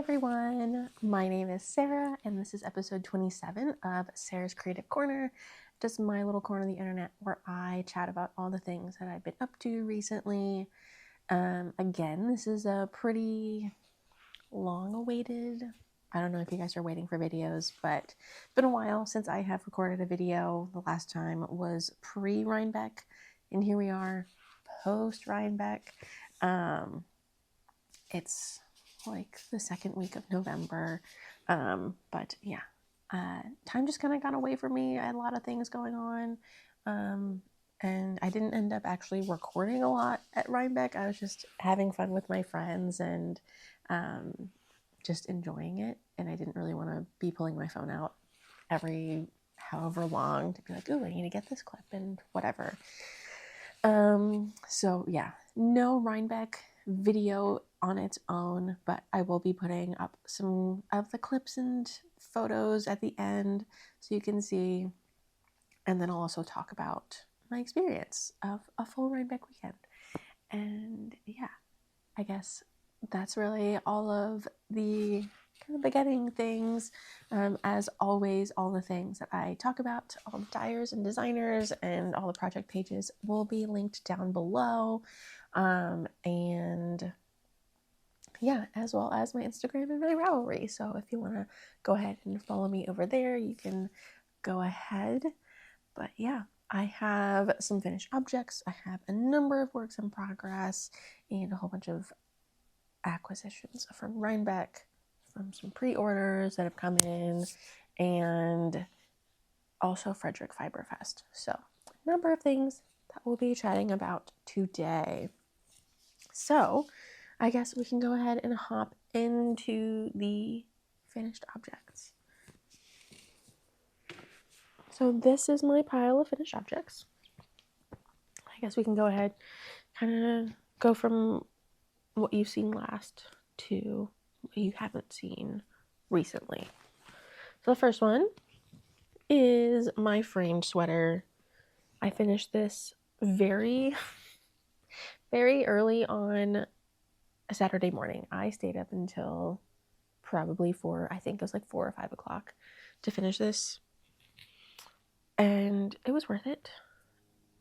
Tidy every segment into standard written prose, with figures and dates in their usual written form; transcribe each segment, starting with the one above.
everyone, my name is Sarah and this is episode 27 of Sarah's Creative Corner, just my little corner of the internet where I chat about all the things that I've been up to recently. Again, this is a pretty long-awaited, I don't know if you guys are waiting for videos, but it's been a while since I have recorded a video. The last time was pre-Rhinebeck, and here we are, post-Rhinebeck. It's like the second week of November, but yeah, time just kind of got away from me. I had a lot of things going on, and I didn't end up actually recording a lot at Rhinebeck. I was just having fun with my friends and just enjoying it, and I didn't really want to be pulling my phone out every however long to be like, oh, I need to get this clip and whatever. So yeah, no Rhinebeck video on its own, but I will be putting up some of the clips and photos at the end so you can see, and then I'll also talk about my experience of a full Rhinebeck weekend. And yeah, I guess that's really all of the kind of beginning things. As always, all the things that I talk about, all the dyers and designers and all the project pages will be linked down below. And yeah, as well as my Instagram and my Ravelry. So if you want to go ahead and follow me over there, you can go ahead. But yeah, I have some finished objects. I have a number of works in progress and a whole bunch of acquisitions from Rhinebeck, from some pre-orders that have come in, and also Frederick Fiberfest. So a number of things that we'll be chatting about today. So I guess we can go ahead and hop into the finished objects. So this is my pile of finished objects. I guess we can go ahead, kind of go from what you've seen last to what you haven't seen recently. So the first one is my framed sweater. I finished this very early on a Saturday morning. I stayed up until probably 4 or 5 o'clock to finish this. And it was worth it,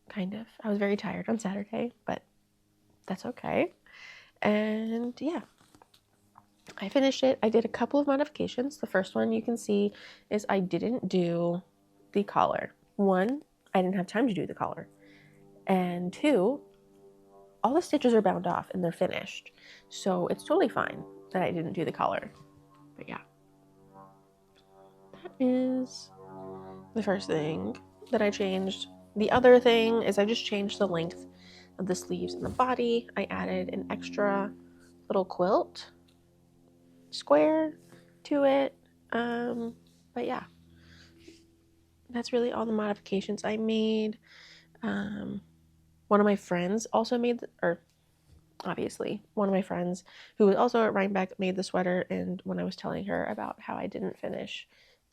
kind of. I was very tired on Saturday, but that's okay. And yeah, I finished it. I did a couple of modifications. The first one you can see is I didn't do the collar. One, I didn't have time to do the collar. And two, all the stitches are bound off and they're finished. So it's totally fine that I didn't do the collar. But yeah, that is the first thing that I changed. The other thing is I just changed the length of the sleeves and the body. I added an extra little quilt square to it. But yeah, that's really all the modifications I made. One of my friends also made, obviously, one of my friends who was also at Rhinebeck made the sweater, and when I was telling her about how I didn't finish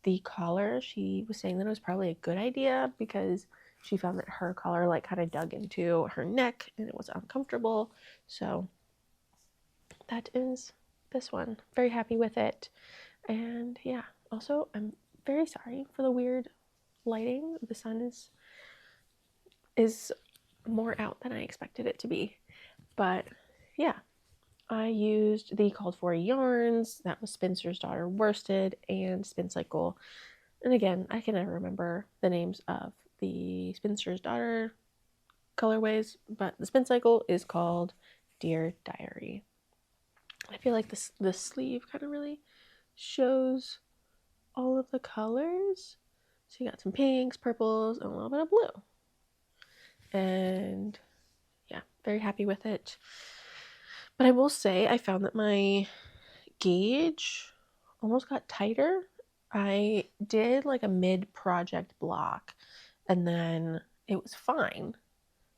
the collar, she was saying that it was probably a good idea because she found that her collar like kind of dug into her neck and it was uncomfortable. So that is this one. Very happy with it. And yeah, also I'm very sorry for the weird lighting. The sun is more out than I expected it to be. But yeah, I used the called for yarns. That was Spinster's Daughter Worsted and Spincycle. And again, I can never remember the names of the Spinster's Daughter colorways, but the Spincycle is called Dear Diary. I feel like the sleeve kind of really shows all of the colors. So you got some pinks, purples, and a little bit of blue. And yeah, very happy with it. But I will say I found that my gauge almost got tighter. I did like a mid-project block and then it was fine.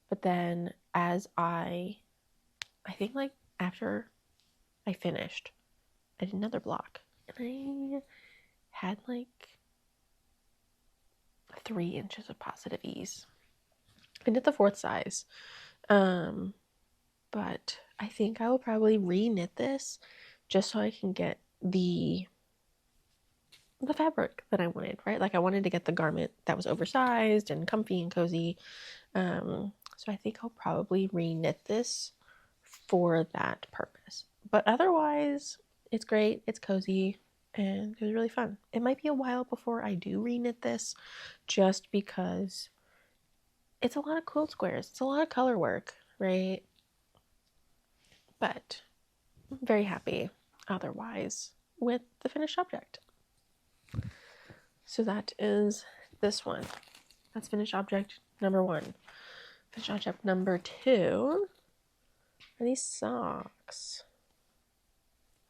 But then as I think like after I finished, I did another block and I had like 3 inches of positive ease. I did the 4th size. But I think I will probably re-knit this just so I can get the fabric that I wanted, right? Like I wanted to get the garment that was oversized and comfy and cozy. So I think I'll probably re-knit this for that purpose. But otherwise, it's great, it's cozy, and it was really fun. It might be a while before I do re-knit this, just because it's a lot of quilt squares. It's a lot of color work, right? But I'm very happy otherwise with the finished object. So that is this one. That's finished object number 1. Finished object number 2 are these socks.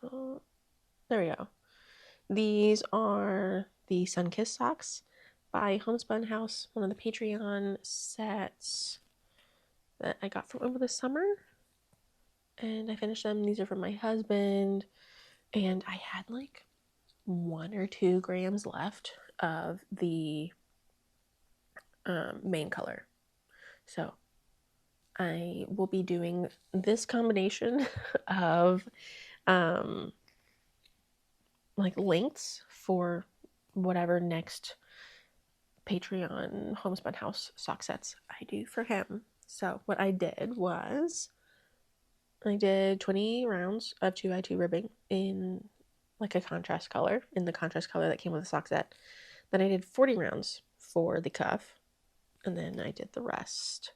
Oh, there we go. These are the Sunkissed socks by Homespun House, one of the Patreon sets that I got from over the summer. And I finished them. These are from my husband. And I had like 1 or 2 grams left of the main color. So I will be doing this combination of like lengths for whatever next Patreon Homespun House sock sets I do for him. So what I did was I did 20 rounds of 2x2 ribbing in like a contrast color, in the contrast color that came with the sock set. Then I did 40 rounds for the cuff, and then I did the rest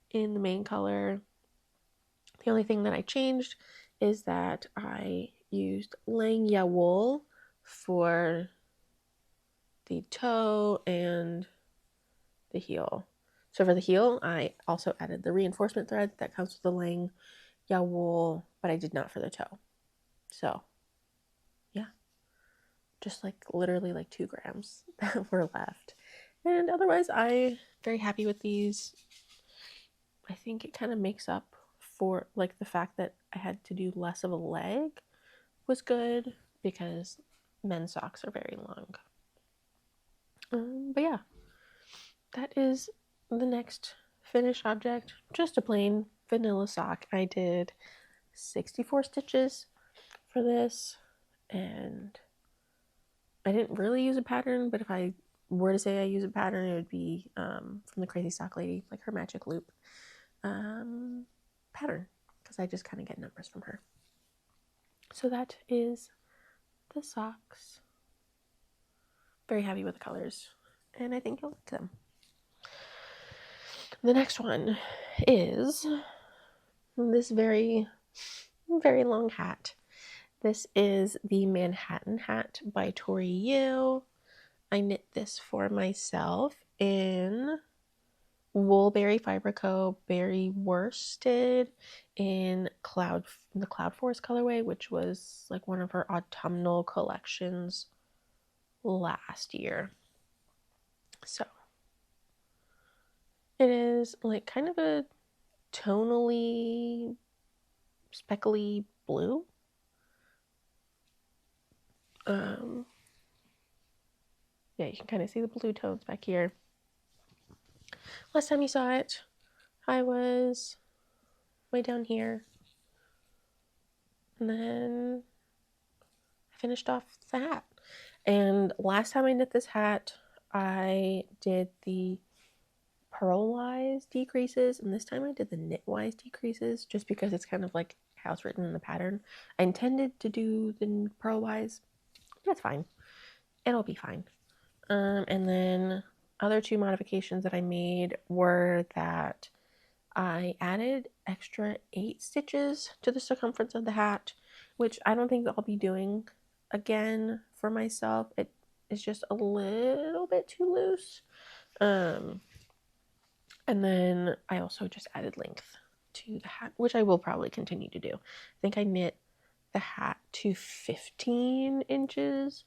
in the main color. The only thing that I changed is that I used Langya wool for the toe and the heel. So for the heel, I also added the reinforcement thread that comes with the Langya wool, but I did not for the toe. So yeah, just like literally like 2 grams that were left. And otherwise, I'm very happy with these. I think it kind of makes up for like the fact that I had to do less of a leg was good, because men's socks are very long. But yeah, that is the next finished object. Just a plain vanilla sock. I did 64 stitches for this, and I didn't really use a pattern, but if I were to say I use a pattern, it would be from the Crazy Sock Lady, like her magic loop pattern, because I just kind of get numbers from her. So that is the socks. Very happy with the colors, and I think you'll like them. The next one is this very, very long hat. This is the Manhattan hat by Tori. I knit this for myself in Woolberry Fiberco Berry Worsted in the Cloud Forest colorway, which was like one of her autumnal collections last year. So it is like kind of a tonally speckly blue. Yeah, you can kind of see the blue tones back here. Last time you saw it, I was way down here. And then I finished off the hat. And last time I knit this hat, I did the purl-wise decreases, and this time I did the knit-wise decreases, just because it's kind of like how it's written in the pattern. I intended to do the purl-wise, but it's fine. It'll be fine. And then other 2 modifications that I made were that I added extra 8 stitches to the circumference of the hat, which I don't think I'll be doing again for myself. It is just a little bit too loose. And then I also just added length to the hat, which I will probably continue to do. I think I knit the hat to 15 inches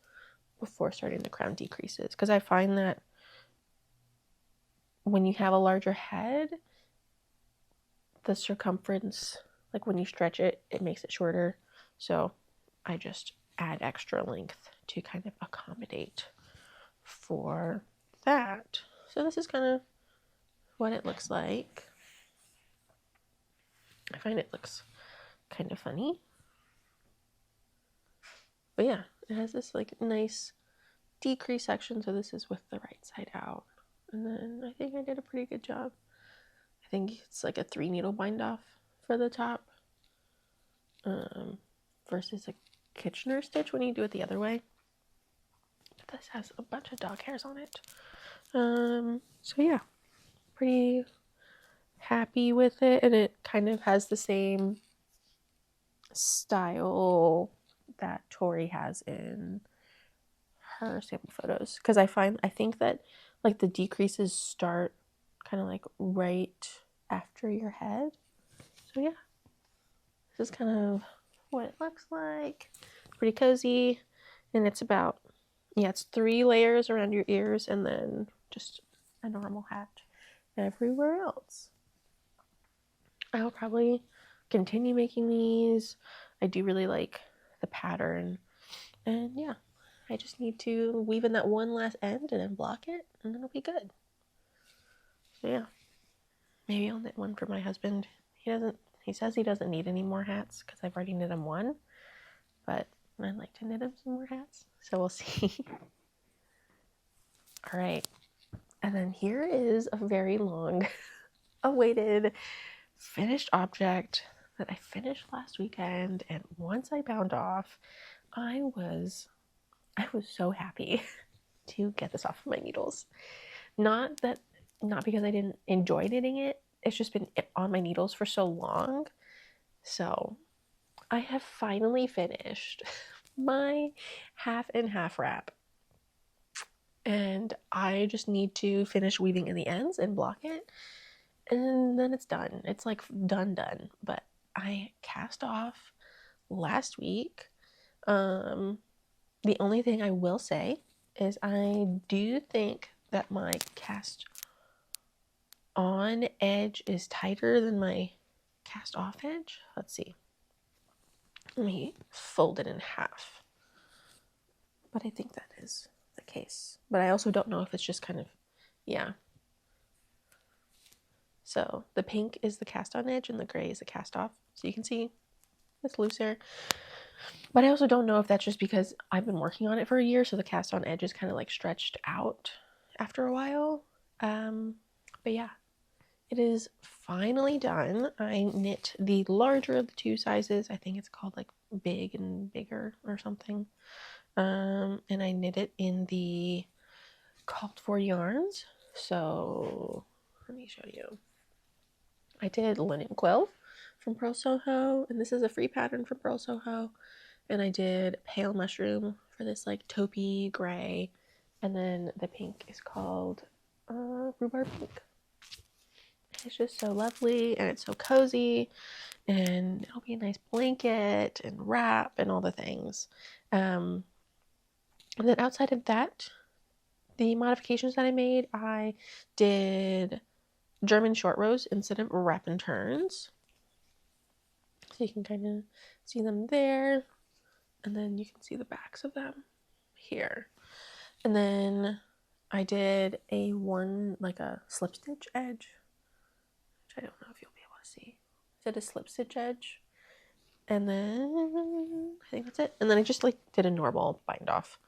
before starting the crown decreases, because I find that when you have a larger head, the circumference, like when you stretch it, it makes it shorter. So I just add extra length to kind of accommodate for that. So this is kind of what it looks like. I find it looks kind of funny. But yeah, it has this like nice decrease section, so this is with the right side out. And then I think I did a pretty good job. I think it's like a 3 needle bind off for the top, versus a Kitchener stitch when you do it the other way. But this has a bunch of dog hairs on it. So yeah, pretty happy with it, and it kind of has the same style that Tori has in her sample photos, because I think that like the decreases start kind of like right after your head. So yeah, this is kind of what it looks like. Pretty cozy, and it's about, yeah, it's 3 layers around your ears and then just a normal hat everywhere else. I'll probably continue making these. I do really like the pattern, and yeah, I just need to weave in that one last end and then block it, and then it'll be good. So yeah, maybe I'll knit one for my husband. He says he doesn't need any more hats because I've already knit him one, but I'd like to knit him some more hats, so we'll see. All right, and then here is a very long awaited finished object that I finished last weekend, and once I bound off, I was so happy to get this off of my needles. Not because I didn't enjoy knitting it, it's just been on my needles for so long. So I have finally finished my half and half wrap, and I just need to finish weaving in the ends and block it, and then it's done. It's like done. But I cast off last week. The only thing I will say is I do think that my cast on edge is tighter than my cast off edge. Let's see. Let me fold it in half. But I think that is the case. But I also don't know if it's just kind of, yeah. So the pink is the cast on edge and the gray is the cast off. So you can see it's looser. But I also don't know if that's just because I've been working on it for a year, so the cast on edge is kind of like stretched out after a while. But yeah, it is finally done. I knit the larger of the 2 sizes. I think it's called like big and bigger or something. And I knit it in the called for yarns. So let me show you. I did linen quill from Purl Soho, and this is a free pattern from Purl Soho. And I did pale mushroom for this like taupey gray, and then the pink is called rhubarb pink. It's just so lovely, and it's so cozy, and it'll be a nice blanket and wrap and all the things. And then outside of that, the modifications that I did German short rows instead of wrap and turns. So you can kind of see them there, and then you can see the backs of them here. And then I did a slip stitch edge, which I don't know if you'll be able to see. I did a slip stitch edge, and then I think that's it. And then I just like did a normal bind off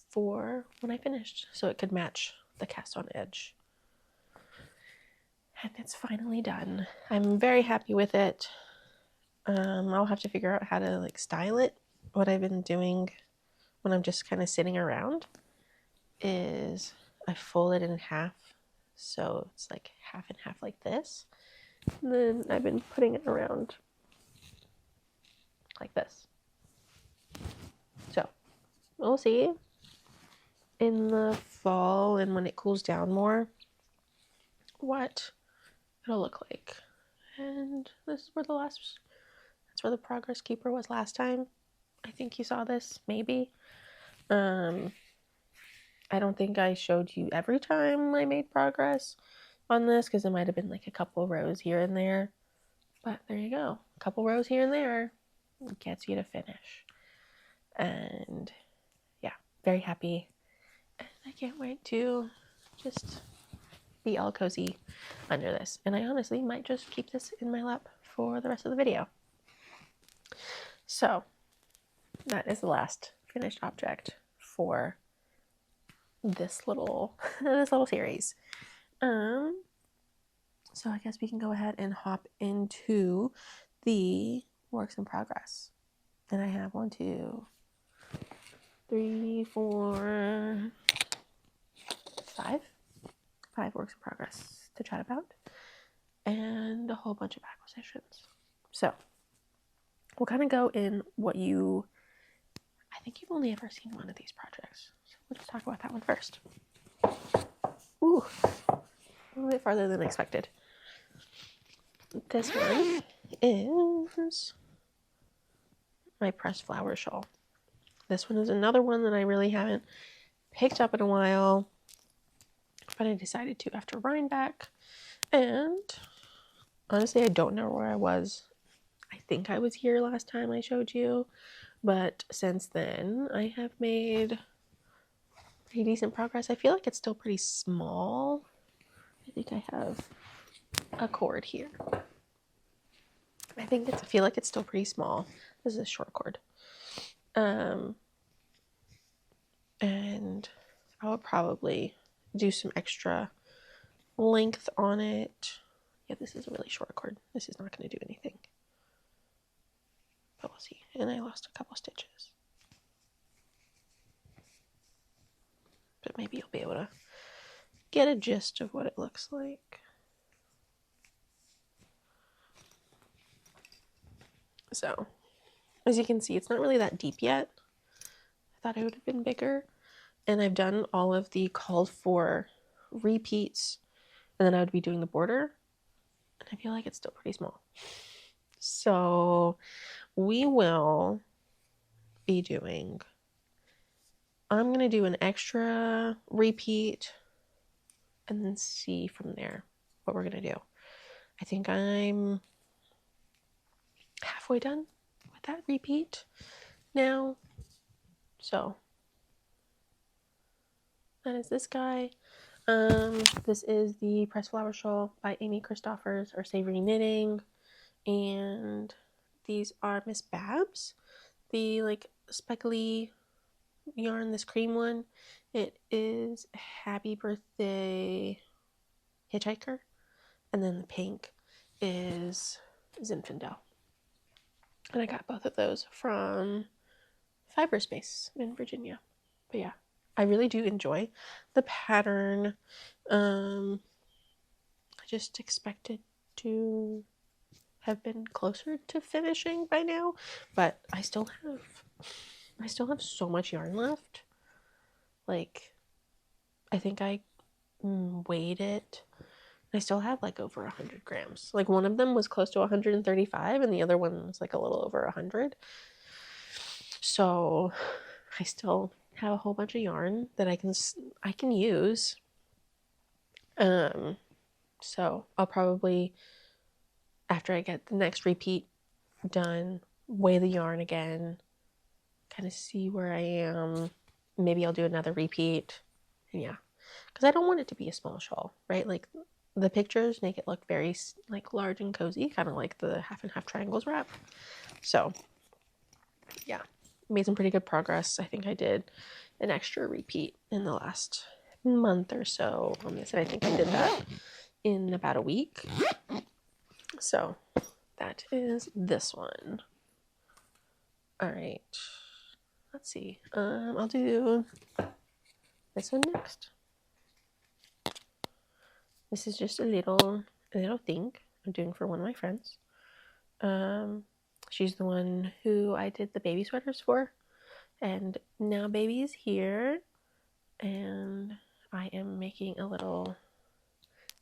for when I finished, so it could match the cast on edge. And it's finally done. I'm very happy with it. I'll have to figure out how to like style it. What I've been doing when I'm just kind of sitting around is I fold it in half, so it's like half and half like this. And then I've been putting it around like this. So we'll see in the fall and when it cools down more what it'll look like. And this is where that's where the progress keeper was last time. I think you saw this, maybe. I don't think I showed you every time I made progress on this, because it might have been like a couple rows here and there. But there you go. A couple rows here and there gets you to finish. And yeah, very happy. And I can't wait to just be all cozy under this. And I honestly might just keep this in my lap for the rest of the video. So that is the last finished object for this little this little series. So I guess we can go ahead and hop into the works in progress. And I have 1, 2, 3, 4, 5 works in progress to chat about, and a whole bunch of acquisitions. So we'll kind of go in what I think you've only ever seen one of these projects. So let's talk about that one first. Ooh, a little bit farther than expected. This one is my pressed flower shawl. This one is another one that I really haven't picked up in a while, but I decided to after Rhinebeck. And honestly, I don't know where I was. I think I was here last time I showed you, but since then I have made pretty decent progress. I feel like it's still pretty small. I think I have a cord here. I feel like it's still pretty small. This is a short cord. And I would probably do some extra length on it. Yeah, this is a really short cord. This is not going to do anything. But we'll see. And I lost a couple stitches. But maybe you'll be able to get a gist of what it looks like. So, as you can see, it's not really that deep yet. I thought it would have been bigger. And I've done all of the called for repeats, and then I would be doing the border. And I feel like it's still pretty small. So we will be doing, I'm going to do an extra repeat and then see from there what we're going to do. I think I'm halfway done with that repeat now. So that is this guy. This is the Pressed Flower Shawl by Amy Christoffers, or Savory Knitting. And these are Miss Babbs, the like speckly yarn, this cream one. It is Happy Birthday Hitchhiker. And then the pink is Zinfandel. And I got both of those from Fiberspace in Virginia. But yeah, I really do enjoy the pattern. I just expected to have been closer to finishing by now, but I still have so much yarn left. Like, I think I weighed it. I still have like over 100 grams. Like, one of them was close to 135 and the other one was like a little over 100. So I still have a whole bunch of yarn that I can use. So I'll probably, after I get the next repeat done, weigh the yarn again, kind of see where I am. Maybe I'll do another repeat. And yeah, because I don't want it to be a small shawl, right? Like, the pictures make it look very like large and cozy, kind of like the half and half triangles wrap. So yeah, made some pretty good progress. I think I did an extra repeat in the last month or so on this, and I think I did that in about a week. So that is this one. All right, let's see. I'll do this one next. This is just a little thing I'm doing for one of my friends. She's the one who I did the baby sweaters for, and now baby is here, and I am making a little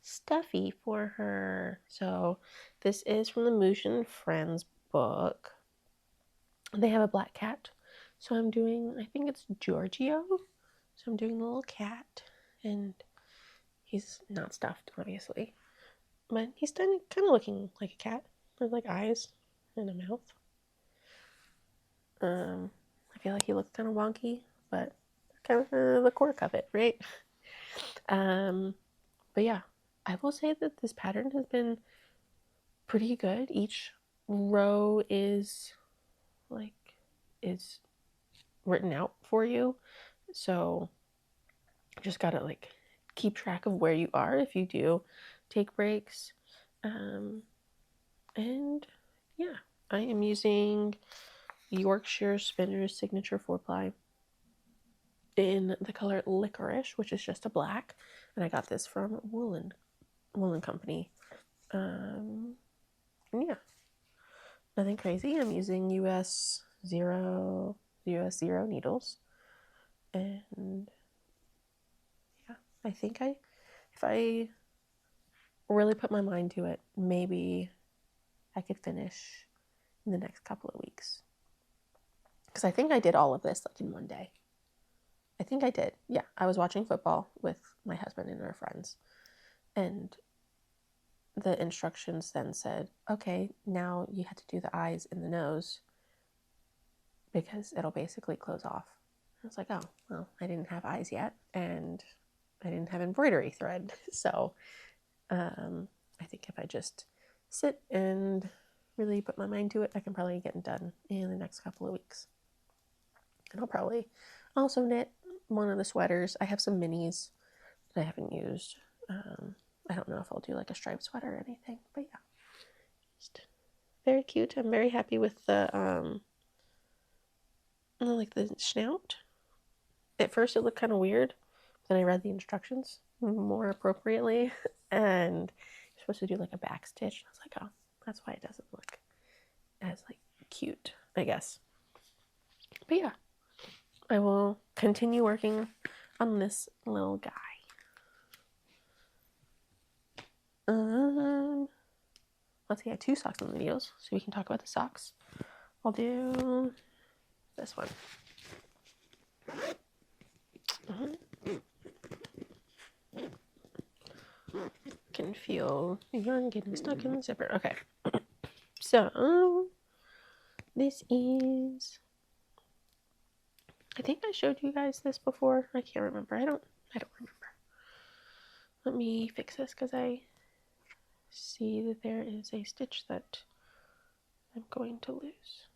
stuffy for her. So this is from the Moosh and Friends book. They have a black cat, so I'm doing, I think it's Giorgio, so I'm doing the little cat, and he's not stuffed, obviously, but he's kind of looking like a cat. There's like eyes and a mouth. I feel like he looks kind of wonky, but kind of the quirk of it, right? But yeah, I will say that this pattern has been pretty good. Each row is written out for you. So just gotta like keep track of where you are if you do take breaks. And yeah, I am using Yorkshire Spinner's Signature 4-ply in the color Liquorice, which is just a black, and I got this from Woolen Company. Yeah, nothing crazy. I'm using US 0 needles, and yeah, I think if I really put my mind to it, maybe I could finish in the next couple of weeks. Because I think I did all of this like in one day. I think I did. Yeah, I was watching football with my husband and our friends, and the instructions then said, okay, now you have to do the eyes and the nose because it'll basically close off. I was like, oh, well, I didn't have eyes yet, and I didn't have embroidery thread. So I think if I just sit and really put my mind to it, I can probably get it done in the next couple of weeks. And I'll probably also knit one of the sweaters. I have some minis that I haven't used. I don't know if I'll do like a striped sweater or anything, but yeah, just very cute. I'm very happy with the like the snout. At first it looked kind of weird, but then I read the instructions more appropriately, and you're supposed to do like a back stitch. I was like, oh, that's why it doesn't look as like cute, I guess. But yeah, I will continue working on this little guy. Let's see, I have 2 socks on the needles, so we can talk about the socks. I'll do this one. Can feel the yarn getting stuck in the zipper. Okay, so this is, I think I showed you guys this before. I can't remember. I don't remember. Let me fix this because I see that there is a stitch that I'm going to lose.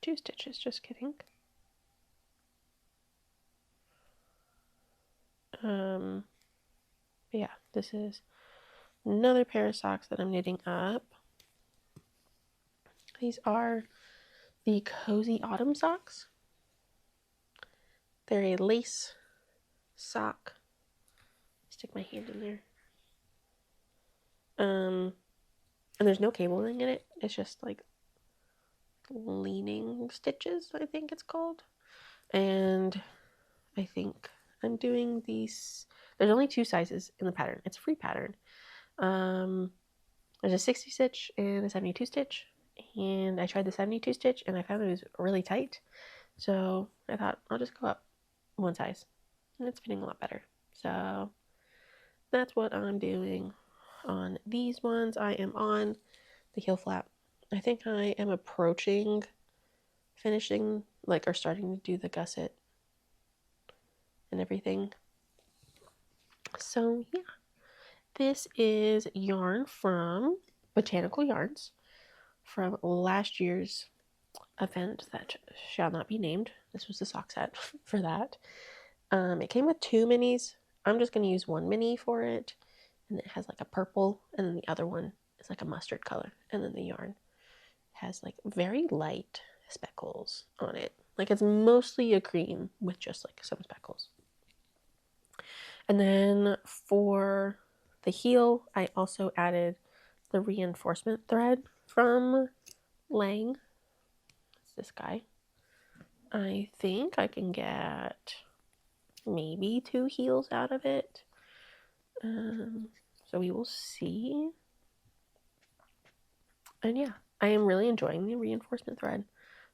2 stitches, just kidding. But yeah, this is another pair of socks that I'm knitting up. These are the Cozy Autumn socks. They're a lace sock. Stick my hand in there. And there's no cabling in it. It's just like leaning stitches, I think it's called. And I think I'm doing these. There's only 2 sizes in the pattern. It's a free pattern. There's a 60 stitch and a 72 stitch. And I tried the 72 stitch and I found it was really tight. So I thought I'll just go up 1 size. And it's fitting a lot better. So that's what I'm doing on these ones. I am on the heel flap. I think I am approaching finishing, like, or starting to do the gusset and everything. So yeah, this is yarn from Botanical Yarns from last year's event that shall not be named. This was the sock set for that. It came with 2 minis. I'm just going to use 1 mini for it, and it has like a purple, and then the other one is like a mustard color, and then the yarn has like very light speckles on it. Like it's mostly a cream with just like some speckles. And then for the heel, I also added the reinforcement thread from Lang. It's this guy. I think I can get maybe 2 heels out of it. So we will see. And yeah, I am really enjoying the reinforcement thread.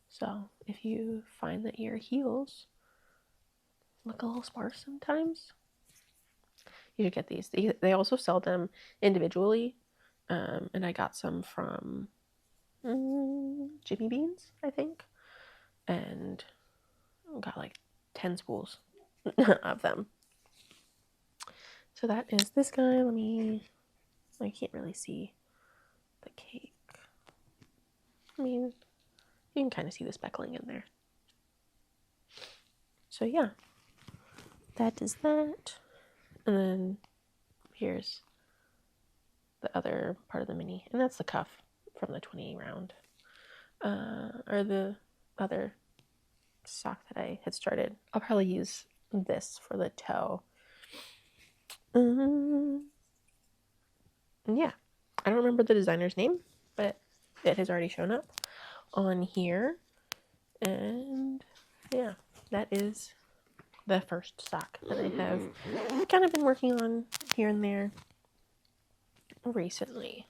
So if you find that your heels look a little sparse sometimes, you should get these. They also sell them individually. And I got some from Jimmy Beans, I think. And got like 10 spools of them. So that is this guy. I can't really see the cake. I mean, you can kind of see the speckling in there. So yeah, that is that. And then here's the other part of the mini, and that's the cuff from the 20 round. Or the other sock that I had started. I'll probably use this for the toe. Yeah, I don't remember the designer's name, but it has already shown up on here. And yeah, that is the first sock that I have kind of been working on here and there recently.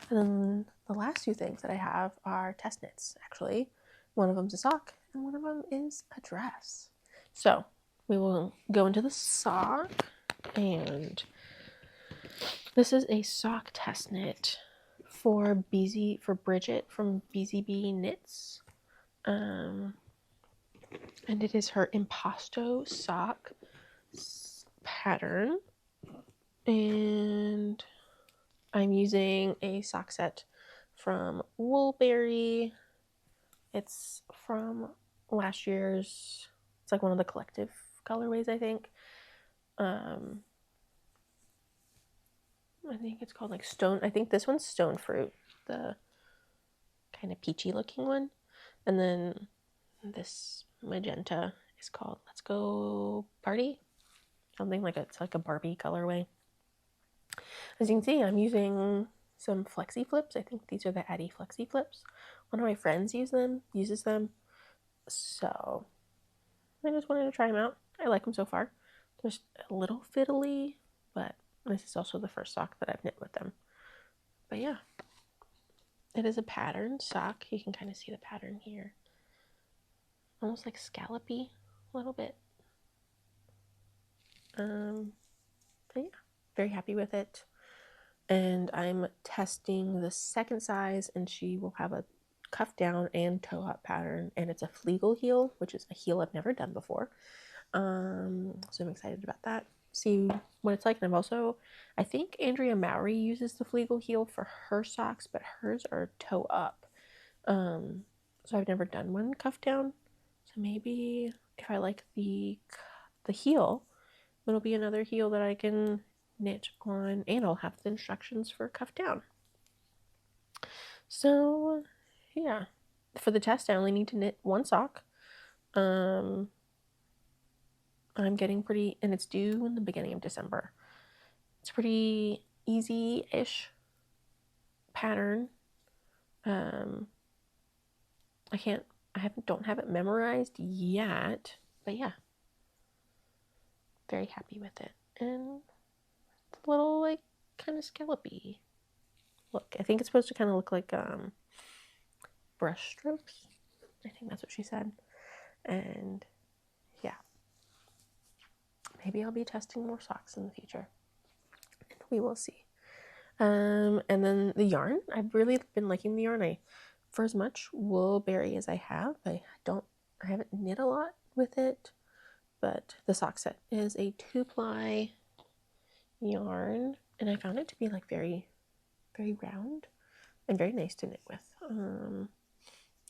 And then the last two things that I have are test knits, actually. One of them's a sock, and one of them is a dress. So we will go into the sock, and this is a sock test knit for Bridget from BZB Knits. And it is her Impasto sock pattern. And I'm using a sock set from Woolberry. It's from last year's, it's like one of the collective colorways, I think. I think it's called like Stone. I think this one's Stone Fruit, the kind of peachy looking one. And then this magenta is called Let's Go Party. Something like it's like a Barbie colorway. As you can see, I'm using some flexi flips. I think these are the Addy flexi flips. One of my friends uses them. So I just wanted to try them out. I like them so far. They're a little fiddly, but this is also the first sock that I've knit with them. But yeah, it is a patterned sock. You can kind of see the pattern here. Almost like scallopy a little bit. But yeah, very happy with it. And I'm testing the second size, and she will have a cuff down and toe up pattern, and it's a Flegel heel, which is a heel I've never done before. So I'm excited about that. See what it's like. And I think Andrea Mowry uses the Flegel heel for her socks, but hers are toe up. So I've never done one cuff down. So maybe if I like the heel, it'll be another heel that I can knit on, and I'll have the instructions for cuff down. So yeah, for the test I only need to knit one sock. I'm getting pretty, and it's due in the beginning of December. It's pretty easy-ish pattern. I don't have it memorized yet, but yeah, very happy with it. And it's a little like kind of scallopy look. I think it's supposed to kind of look like brush strokes. I think that's what she said. And yeah, maybe I'll be testing more socks in the future. We will see. And then the yarn, I've really been liking the yarn. For as much Woolberry as I have, I haven't knit a lot with it, but the sock set is a 2-ply yarn, and I found it to be like very, very round and very nice to knit with.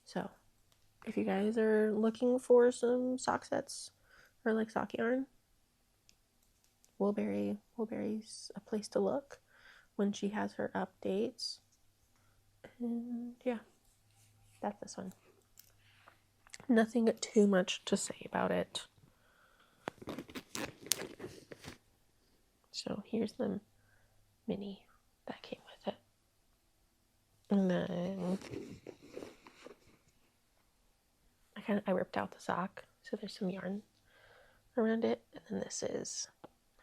So if you guys are looking for some sock sets or like sock yarn, Woolberry's a place to look when she has her updates. And yeah, that's this one. Nothing too much to say about it. So here's the mini that came with it. And then I ripped out the sock, so there's some yarn around it. And then I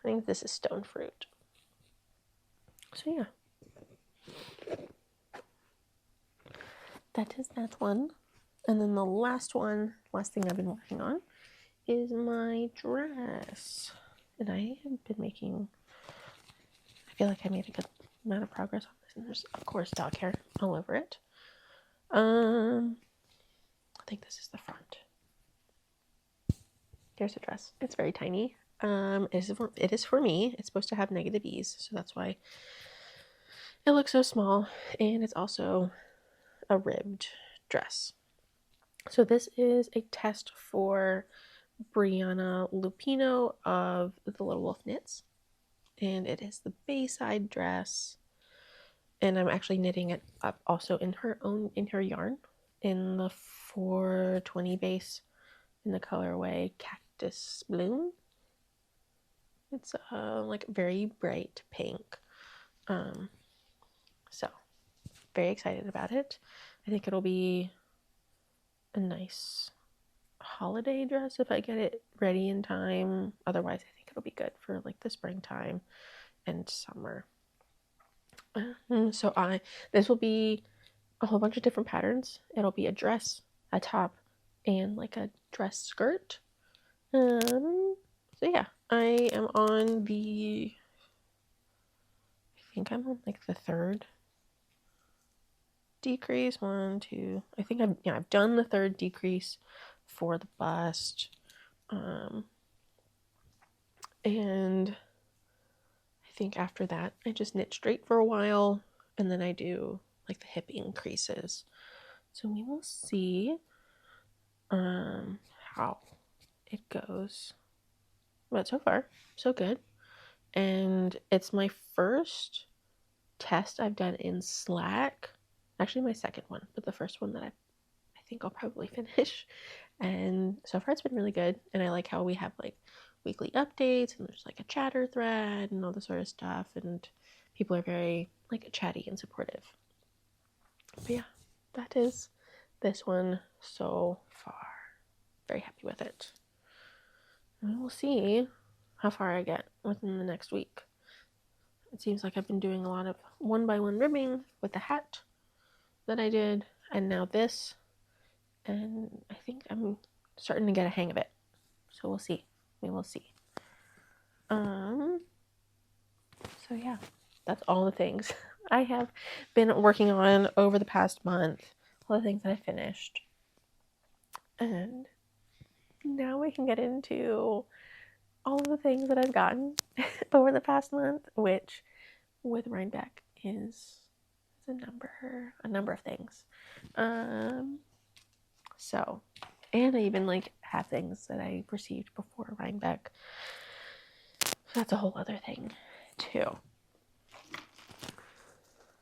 think this is Stone Fruit. So yeah, that is that one. And then the last thing I've been working on is my dress. And I have been I feel like I made a good amount of progress on this. And there's, of course, dog hair all over it. I think this is the front. Here's the dress. It's very tiny. It is for me. It's supposed to have negative ease, so that's why it looks so small. And it's also a ribbed dress. So this is a test for Brianna Lupino of the Little Wolf Knits, and it is the Bayside dress, and I'm actually knitting it up also in her yarn in the 420 base in the colorway Cactus Bloom. It's like very bright pink. So very excited about it. I think it'll be a nice holiday dress if I get it ready in time. Otherwise, I think it'll be good for like the springtime and summer. So this will be a whole bunch of different patterns. It'll be a dress, a top, and like a dress skirt. So yeah, I am on the, I think I'm on like the third decrease. 1, 2, I think I've done the third decrease for the bust. And I think after that I just knit straight for a while, and then I do like the hip increases. So we will see how it goes. But so far so good. And it's my first test I've done in Slack. Actually my second one, but the first one that I think I'll probably finish. And so far it's been really good, and I like how we have like weekly updates, and there's like a chatter thread and all this sort of stuff, and people are very like chatty and supportive. But yeah, that is this one so far. Very happy with it. And we'll see how far I get within the next week. It seems like I've been doing a lot of 1x1 ribbing with the hat that I did, and now this, and I think I'm starting to get a hang of it. So we'll see. We will see. So yeah, that's all the things I have been working on over the past month. All the things that I finished. And now we can get into all of the things that I've gotten over the past month, which with Rhinebeck is a number of things. So, and I even like have things that I received before Rhinebeck. So that's a whole other thing too.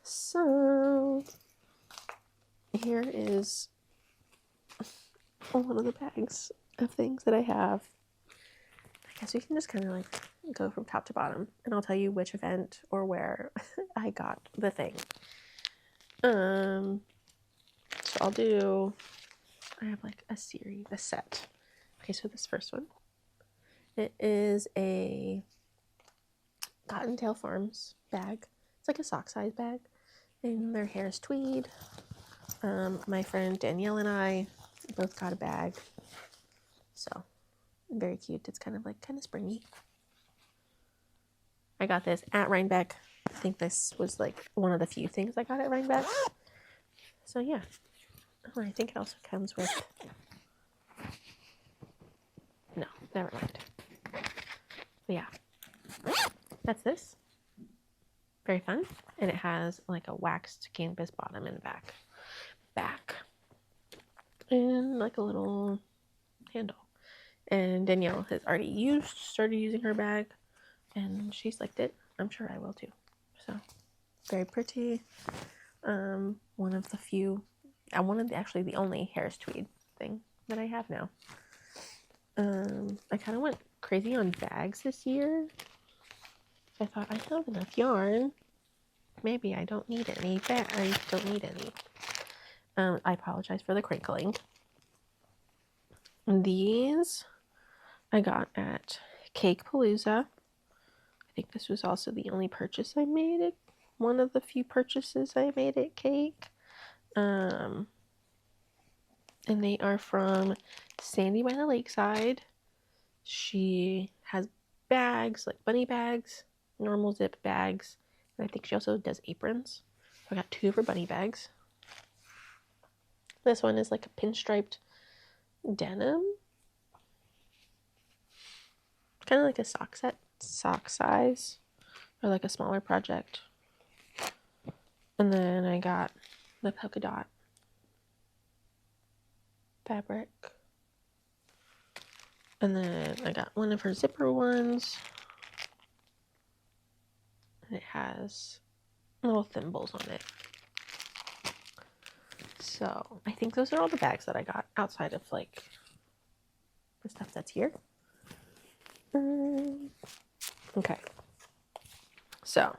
So here is one of the bags of things that I have. I guess we can just kind of like go from top to bottom, and I'll tell you which event or where I got the thing. So I have like a set. Okay, so this first one, it is a Cottontail Farms bag. It's like a sock size bag, and their hair is tweed. My friend Danielle and I both got a bag, so very cute. It's kind of springy. I got this at Rhinebeck. I think this was like one of the few things I got at Rhinebeck. So yeah. Oh, I think it also comes with, no, never mind. But yeah, that's this. Very fun. And it has like a waxed canvas bottom and back. And like a little handle. And Danielle has already started using her bag, and she's liked it. I'm sure I will too. So very pretty. One of the few, actually the only Harris tweed thing that I have now. I kind of went crazy on bags this year. I thought I have enough yarn. Maybe I don't need any. I don't need any. I apologize for the crinkling. These I got at Cake Palooza. I think this was also the only purchase I made at one of the few purchases I made at Cake. And they are from Sandy by the Lakeside. She has bags, like bunny bags, normal zip bags, and I think she also does aprons. So I got 2 of her bunny bags. This one is like a pinstriped denim. Kind of like a sock size, or like a smaller project. And then I got the polka dot fabric. And then I got one of her zipper ones. And it has little thimbles on it. So I think those are all the bags that I got outside of like the stuff that's here. Okay. So,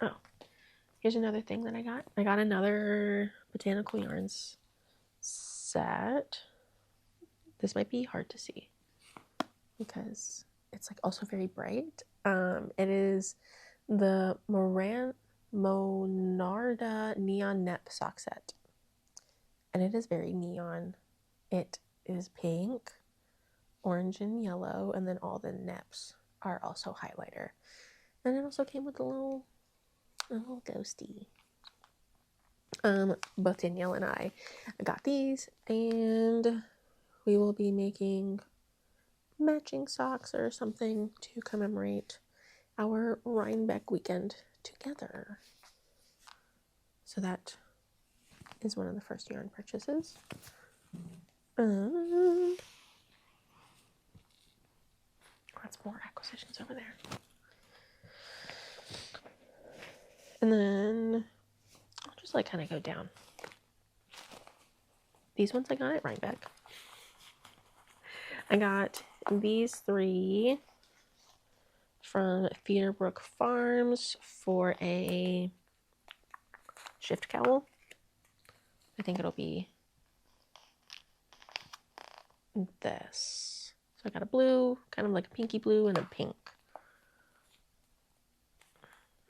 oh, here's another thing that I got. I got another Botanical Yarns set. This might be hard to see because it's like also very bright. It is the Monarda Neon Nep sock set. And it is very neon. It is pink, orange, and yellow, and then all the neps are also highlighter. And it also came with a little ghosty. Both Danielle and I got these, and we will be making matching socks or something to commemorate our Rhinebeck weekend together. So that is one of the first yarn purchases. Lots more acquisitions over there. And then I'll just like kind of go down. These ones I got at Rhinebeck. I got these 3 from Feederbrook Farms for a shift cowl. I think it'll be this. So I got a blue, kind of like a pinky blue, and a pink.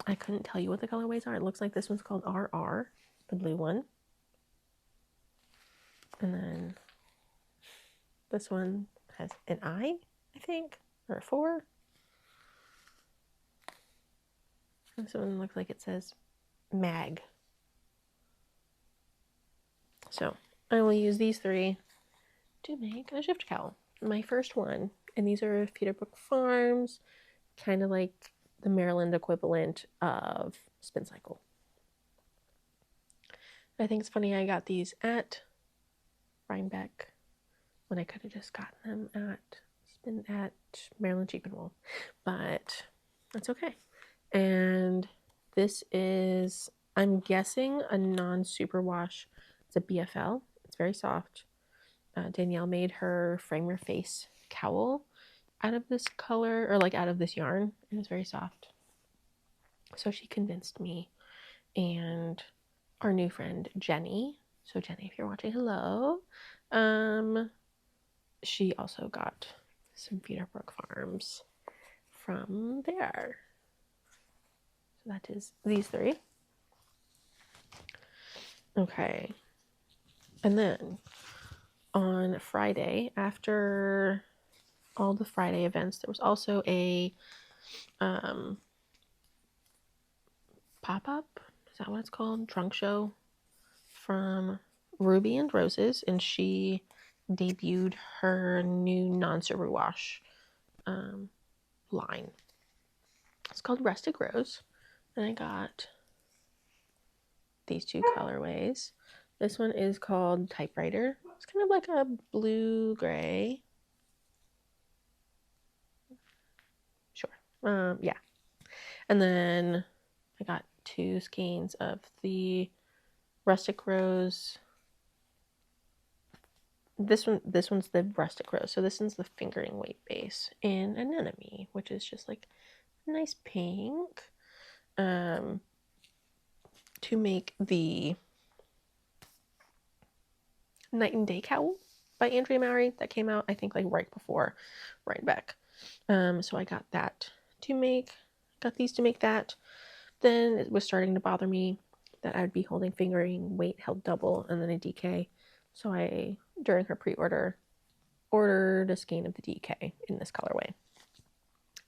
I couldn't tell you what the colorways are. It looks like this one's called RR, the blue one. And then this one has an I think, or a 4. This one looks like it says mag. So I will use these 3 to make a shift cowl. My first one, and these are Feederbrook Farms, kind of like the Maryland equivalent of Spincycle. I think it's funny I got these at Rhinebeck when I could have just gotten them at Maryland Cheap and Wool, but that's okay. And this is, I'm guessing, a non-superwash. It's a BFL. It's very soft. Danielle made her frame your face cowl out of this color, or like out of this yarn, and it's very soft. So she convinced me and our new friend Jenny. So Jenny, if you're watching, hello. She also got some Feederbrook Farms from there. So that is these 3. Okay. And then on Friday, after all the Friday events, there was also a pop-up, is that what it's called? Trunk show from Ruby and Roses, and she debuted her new non-superwash line. It's called Rustic Rose, and I got these 2 colorways. This one is called Typewriter. It's kind of like a blue-gray. Sure. Yeah. And then I got 2 skeins of the Rustic Rose. This one's the Rustic Rose. So this one's the fingering weight base in Anemone, which is just like a nice pink. To make the Night and Day Cowl by Andrea Mowry that came out, I think, like right before Rhinebeck. So I got that to make. Got these to make that. Then it was starting to bother me that I'd be holding fingering weight held double and then a DK. So I, during her pre-order, ordered a skein of the DK in this colorway.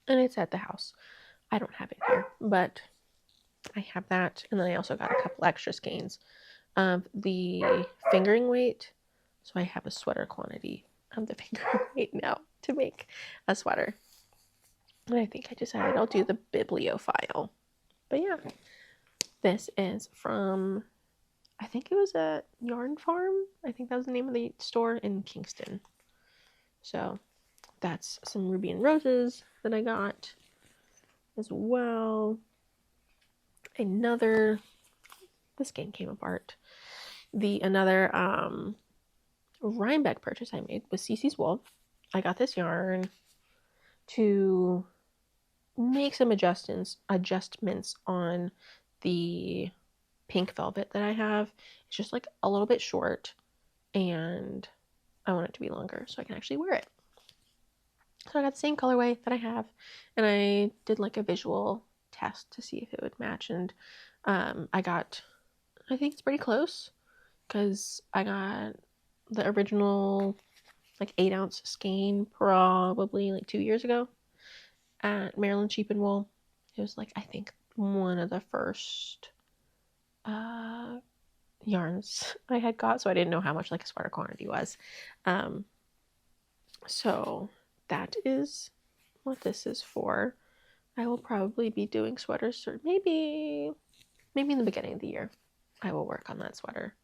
And it's at the house. I don't have it here, but I have that. And then I also got a couple extra skeins of the fingering weight. So I have a sweater quantity of the fingering weight now to make a sweater. And I think I decided I'll do the bibliophile. But yeah, this is from, I think it was a Yarn Farm. I think that was the name of the store in Kingston. So that's some Ruby and Roses that I got as well. This game came apart. Another Rhinebeck purchase I made was Cece's Wool. I got this yarn to make some adjustments on the pink velvet that I have. It's just like a little bit short, and I want it to be longer so I can actually wear it. So I got the same colorway that I have, and I did like a visual test to see if it would match, and I think it's pretty close, because I got the original like 8-ounce skein probably like 2 years ago at Maryland Sheep and Wool. It was like, I think, one of the first yarns I had got, so I didn't know how much like a sweater quantity was. So that is what this is for. I will probably be doing sweaters, or maybe in the beginning of the year I will work on that sweater.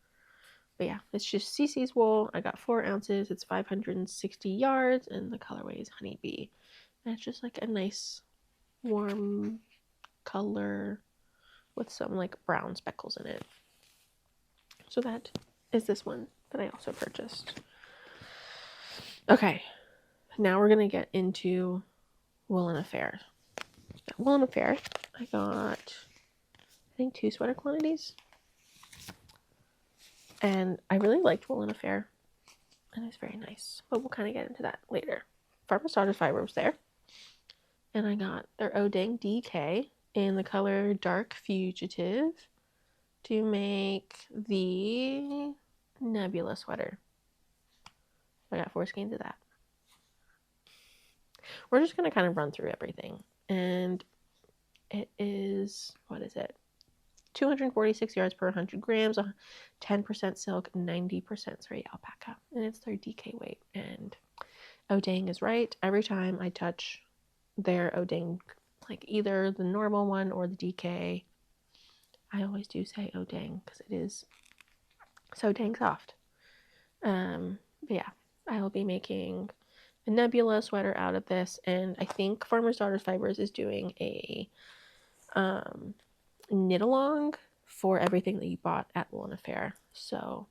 But yeah, it's just Cece's Wool. I got 4 ounces. It's 560 yards, and the colorway is Honeybee. And it's just like a nice warm color with some like brown speckles in it. So that is this one that I also purchased. Okay, now we're gonna get into Wool & Affair. At Wool & Affair, I got, I think, 2 sweater quantities. And I really liked Wool & Affair, and it's very nice, but we'll kind of get into that later. Farmer's Daughter's Fiber was there, and I got their Oh Dang DK in the color Dark Fugitive to make the Nebula sweater. I got 4 skeins of that. We're just going to kind of run through everything, and it is, what is it? 246 yards per 100 grams, 10% silk, 90% straight alpaca, and it's their DK weight. And Oh Dang is right. Every time I touch their Oh Dang, like either the normal one or the DK, I always do say Oh Dang, because it is so dang soft. But yeah, I will be making a Nebula sweater out of this, and I think Farmer's Daughter's Fibers is doing a knit along for everything that you bought at Wool & Affair. So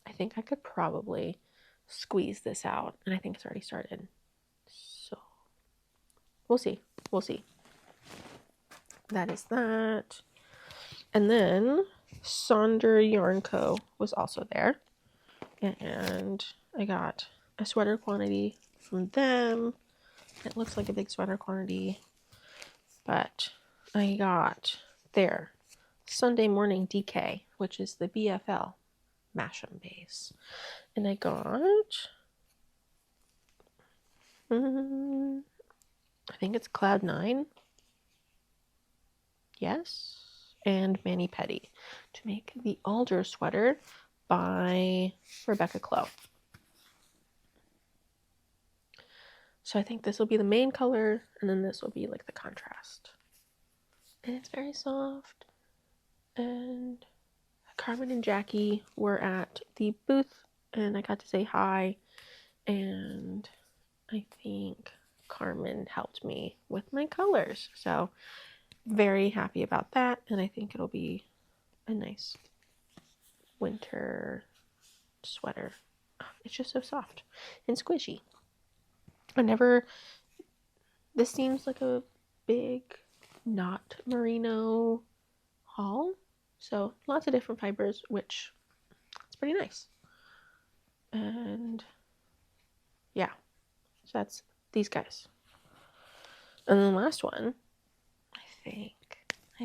I think I could probably squeeze this out, and I think it's already started. So we'll see. That is that. And then Sonder Yarn Co. was also there, and I got a sweater quantity from them. It looks like a big sweater quantity, but I got their Sunday Morning DK, which is the BFL Masham base. And I got, I think it's Cloud 9. Yes. And Mani Petty to make the Alder sweater by Rebecca Clow. So I think this will be the main color, and then this will be like the contrast. And it's very soft. And Carmen and Jackie were at the booth, and I got to say hi, and I think Carmen helped me with my colors. So very happy about that, and I think it'll be a nice winter sweater. It's just so soft and squishy. This seems like a big not merino haul, so lots of different fibers, which it's pretty nice. And yeah, so that's these guys. And then the last one, I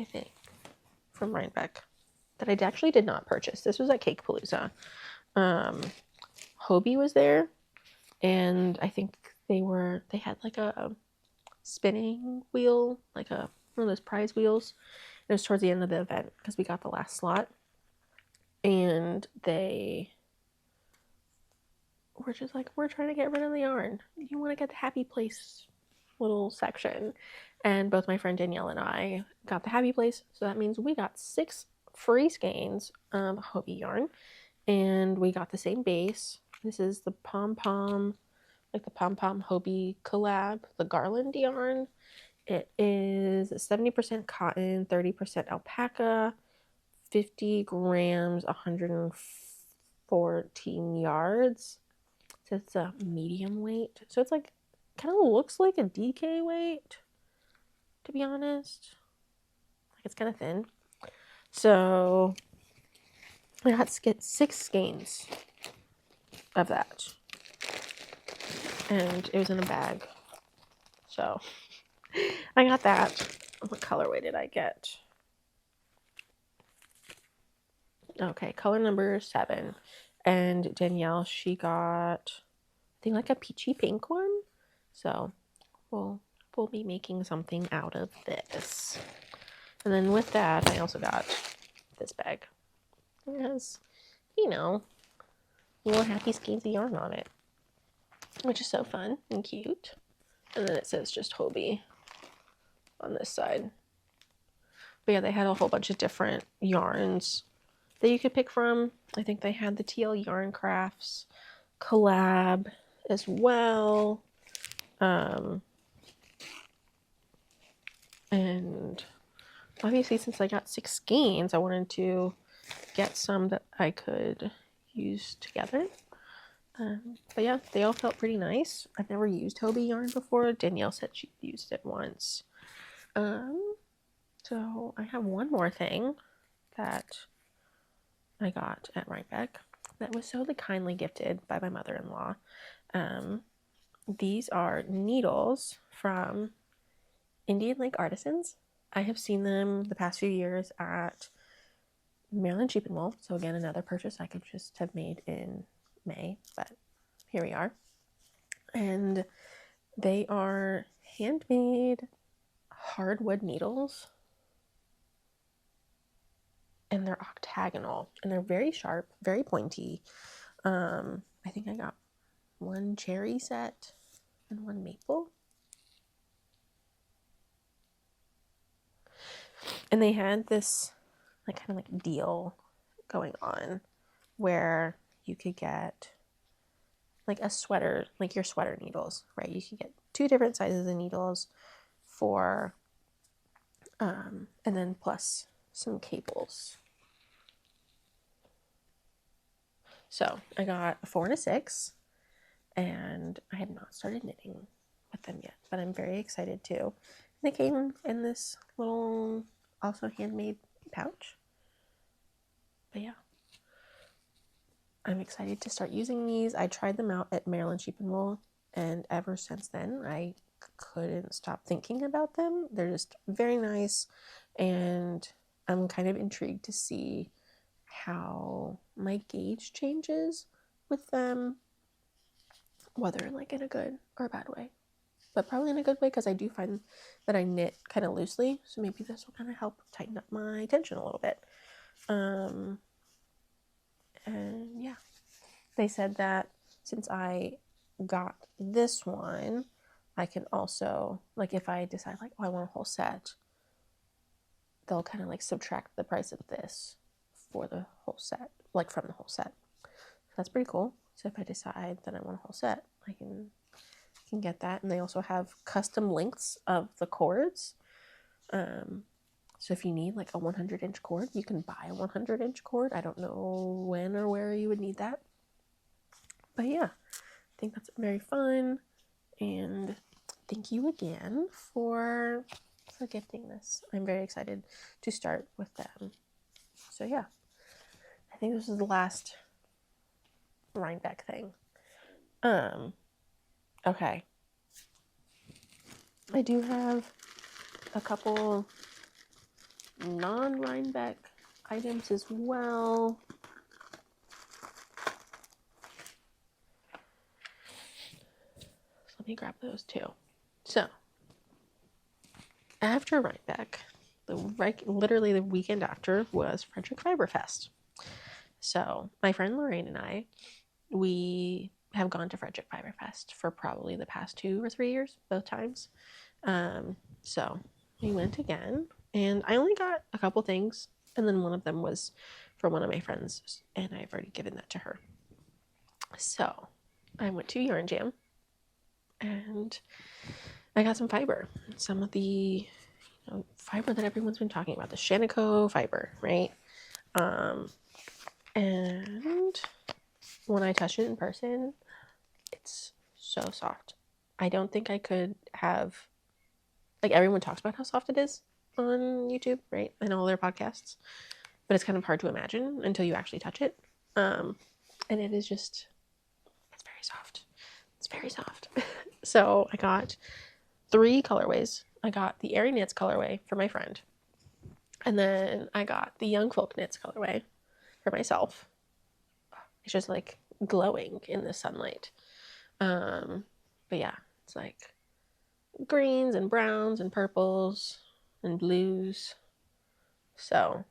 think from Rhinebeck, that I actually did not purchase. This was at Cake Palooza. Hobie was there, and I think they had like a spinning wheel, like one of those prize wheels. It was towards the end of the event because we got the last slot, and they were just like, we're trying to get rid of the yarn. You want to get the happy place little section. And both my friend Danielle and I got the happy place, so that means we got 6 free skeins of Hobie yarn, and we got the same base. This is the pom-pom, like the Pom Pom Hobie collab, the garland yarn. It is 70% cotton, 30% alpaca, 50 grams, 114 yards. So it's a medium weight. So it's like, kind of looks like a DK weight, to be honest. Like it's kind of thin. So I got 6 skeins of that. And it was in a bag. So I got that. What colorway did I get? Okay, color number 7. And Danielle, she got, I think, like a peachy pink one. So we'll be making something out of this. And then with that, I also got this bag. It has, you know, little happy skeins of yarn on it, which is so fun and cute. And then it says just Hobie on this side. But yeah, they had a whole bunch of different yarns that you could pick from. I think they had the TL Yarn Crafts collab as well. And obviously, since I got 6 skeins, I wanted to get some that I could use together. But yeah, they all felt pretty nice. I've never used Hobie yarn before. Danielle said she used it once. So I have one more thing that I got at Rhinebeck that was so kindly gifted by my mother-in-law. These are needles from Indian Lake Artisans. I have seen them the past few years at Maryland Sheep and Wool. So again, another purchase I could just have made in May, but here we are. And they are handmade hardwood needles. And they're octagonal. And they're very sharp, very pointy. I think I got one cherry set and one maple. And they had this like kind of like deal going on where you could get like a sweater, like your sweater needles, right? You could get 2 different sizes of needles for, and then plus some cables. So I got a 4 and a 6, and I have not started knitting with them yet, but I'm very excited too. And they came in this little, also handmade pouch. But yeah, I'm excited to start using these. I tried them out at Maryland Sheep and Wool, and ever since then, I couldn't stop thinking about them. They're just very nice, and I'm kind of intrigued to see how my gauge changes with them, whether like in a good or a bad way, but probably in a good way, because I do find that I knit kind of loosely, so maybe this will kind of help tighten up my tension a little bit. And yeah, they said that since I got this one, I can also, like, if I decide like, oh, I want a whole set, they'll kind of like subtract the price of this for the whole set, like from the whole set. So that's pretty cool. So if I decide that I want a whole set, I can get that. And they also have custom lengths of the cords. So if you need like a 100-inch cord, you can buy a 100-inch cord. I don't know when or where you would need that. But yeah, I think that's very fun. And thank you again for gifting this. I'm very excited to start with them. So yeah, I think this is the last Rhinebeck thing. Okay. I do have a couple non-Rhinebeck items as well. Let me grab those too. So, after Rhinebeck, literally the weekend after was Frederick Fiber Fest. So, my friend Lorraine and I, we have gone to Frederick Fiber Fest for probably the past 2 or 3 years, both times. So, we went again, and I only got a couple things, and then one of them was for one of my friends, and I've already given that to her. So, I went to Yarn Jam, And I got some fiber. Some of the fiber that everyone's been talking about. The Shanico fiber, right? And when I touch it in person, it's so soft. I don't think I could have, like, everyone talks about how soft it is on YouTube, right? And all their podcasts, but it's kind of hard to imagine until you actually touch it. And it is just, it's very soft. It's very soft. So I got 3 colorways. I got the Airy Knits colorway for my friend. And then I got the Young Folk Knits colorway for myself. It's just like glowing in the sunlight. But yeah, it's like greens and browns and purples and blues. So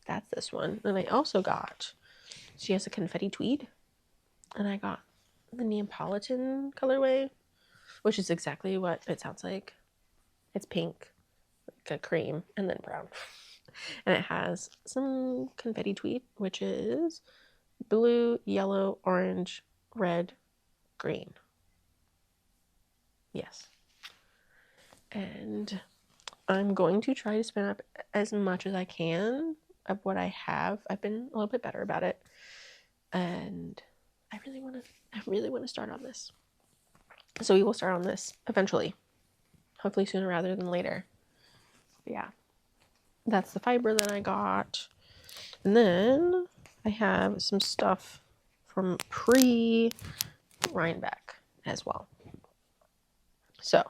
that's this one. And I also got, she has a confetti tweed. And I got the Neapolitan colorway, which is exactly what it sounds like. It's pink, like a cream, and then brown. And it has some confetti tweed, which is blue, yellow, orange, red, green. Yes. And I'm going to try to spin up as much as I can of what I have. I've been a little bit better about it. And I really want to start on this. So we will start on this eventually. Hopefully sooner rather than later. But yeah. That's the fiber that I got. And then I have some stuff from pre-Rhinebeck as well. So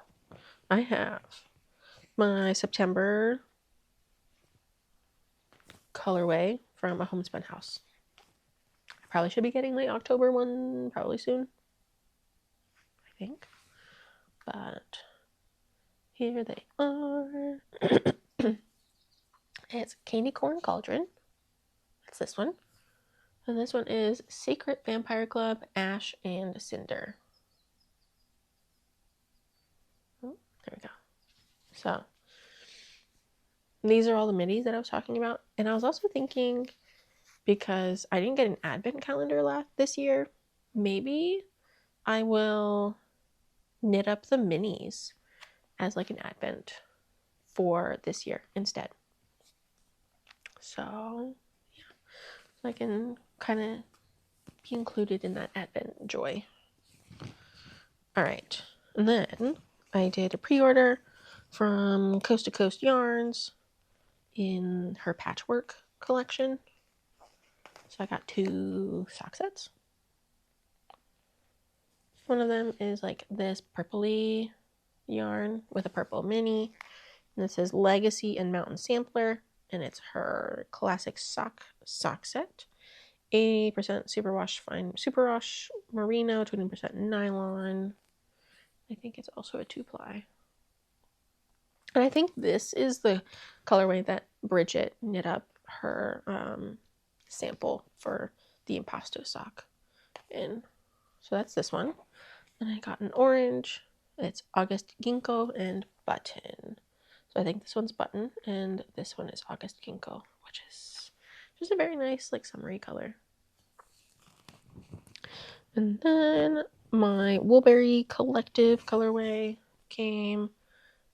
I have my September colorway from a homespun house. I probably should be getting my October one probably soon, I think. But here they are. It's Candy Corn Cauldron. That's this one. And this one is Secret Vampire Club, Ash and Cinder. Oh, there we go. So these are all the middies that I was talking about. And I was also thinking, because I didn't get an advent calendar this year, maybe I will knit up the minis as like an advent for this year instead. So yeah, so I can kind of be included in that advent joy. All right, and then I did a pre-order from Coast to Coast Yarns in her patchwork collection. So I got 2 sock sets. One of them is like this purpley yarn with a purple mini. And this is Legacy and Mountain Sampler. And it's her classic sock set. 80% superwash fine superwash merino, 20% nylon. I think it's also a 2-ply. And I think this is the colorway that Bridget knit up her sample for the impasto sock in. So that's this one. And I got an orange. It's August Ginkgo and Button. So I think this one's Button and this one is August Ginkgo, which is just a very nice like summery color. And then my Woolberry Collective colorway came,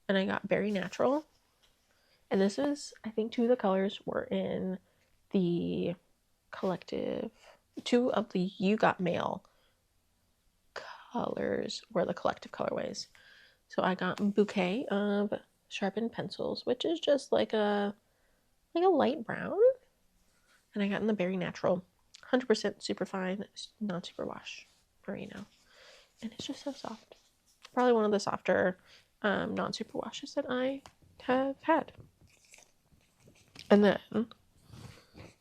and I got Berry Natural. And this is, I think 2 of the colors were in the collective. 2 of the You Got Mail colors were the collective colorways. So I got Bouquet of Sharpened Pencils, which is just like a light brown. And I got in the Berry Natural 100% superfine, non-superwash merino. And it's just so soft. Probably one of the softer non-superwashes that I have had. And then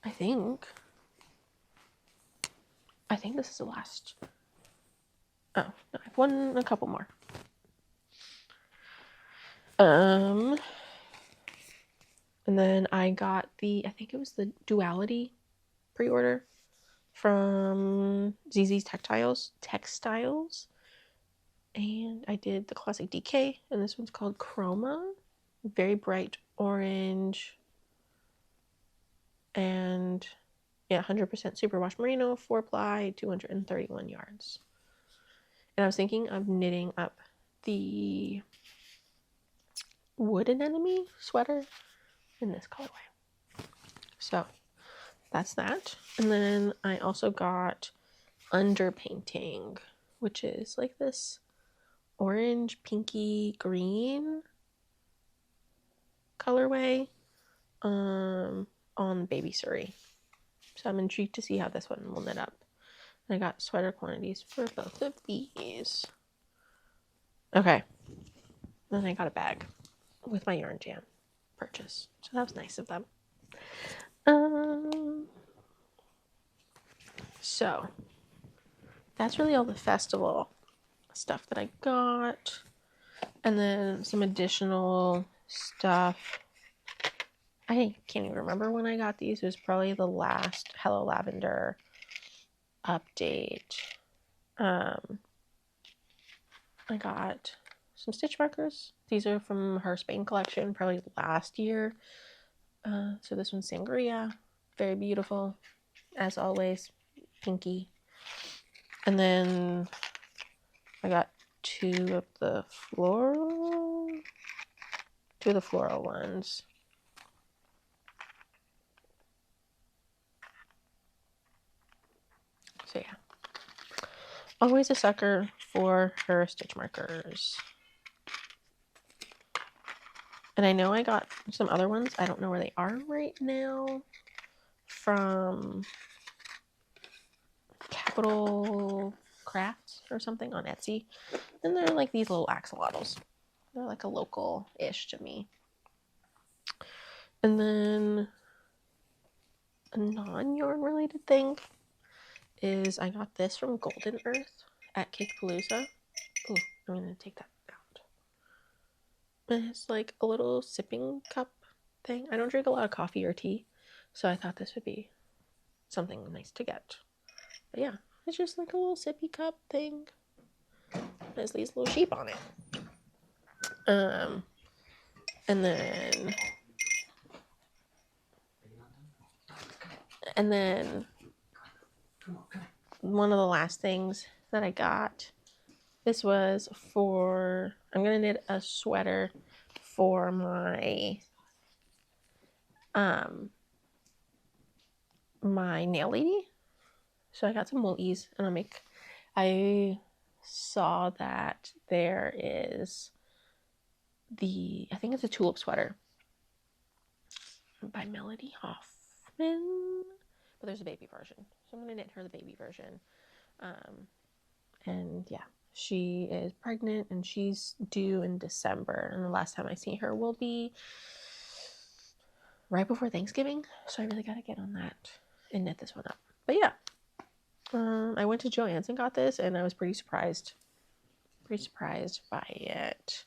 I think this is the last. Oh, no, I've a couple more. And then I got I think it was the Duality pre-order from ZZ's Textiles. And I did the classic DK, and this one's called Chroma. Very bright orange. And yeah, 100% superwash merino, 4-ply, 231 yards. And I was thinking of knitting up the Wooden Enemy sweater in this colorway. So that's that. And then I also got Underpainting, which is like this orange, pinky, green colorway on Baby Surrey. So I'm intrigued to see how this one will knit up. And I got sweater quantities for both of these. Okay. Then I got a bag with my yarn jam purchase. So that was nice of them. So that's really all the festival stuff that I got. And then some additional stuff. I can't even remember when I got these. It was probably the last Hello Lavender update. I got some stitch markers. These are from her Spain collection, probably last year. So this one's Sangria. Very beautiful, as always. Pinky. And then I got two of the floral ones. So yeah. Always a sucker for her stitch markers. And I know I got some other ones. I don't know where they are right now. From Capital Crafts or something on Etsy. And they're like these little axolotls. They're like a local-ish to me. And then a non-yarn related thing is I got this from Golden Earth at Cakepalooza. Oh, I'm going to take that out. And it's like a little sipping cup thing. I don't drink a lot of coffee or tea, so I thought this would be something nice to get. But yeah, it's just like a little sippy cup thing. There's these little sheep on it. And then one of the last things that I got, this was for, I'm going to knit a sweater for my my nail lady. So I got some woolies, and I saw that there is I think it's a tulip sweater by Melody Hoffman, but there's a baby version, so I'm gonna knit her the baby version. And yeah, she is pregnant and she's due in December, and the last time I see her will be right before Thanksgiving, so I really gotta get on that and knit this one up. But yeah, I went to Joann's and got this, and I was pretty surprised by it.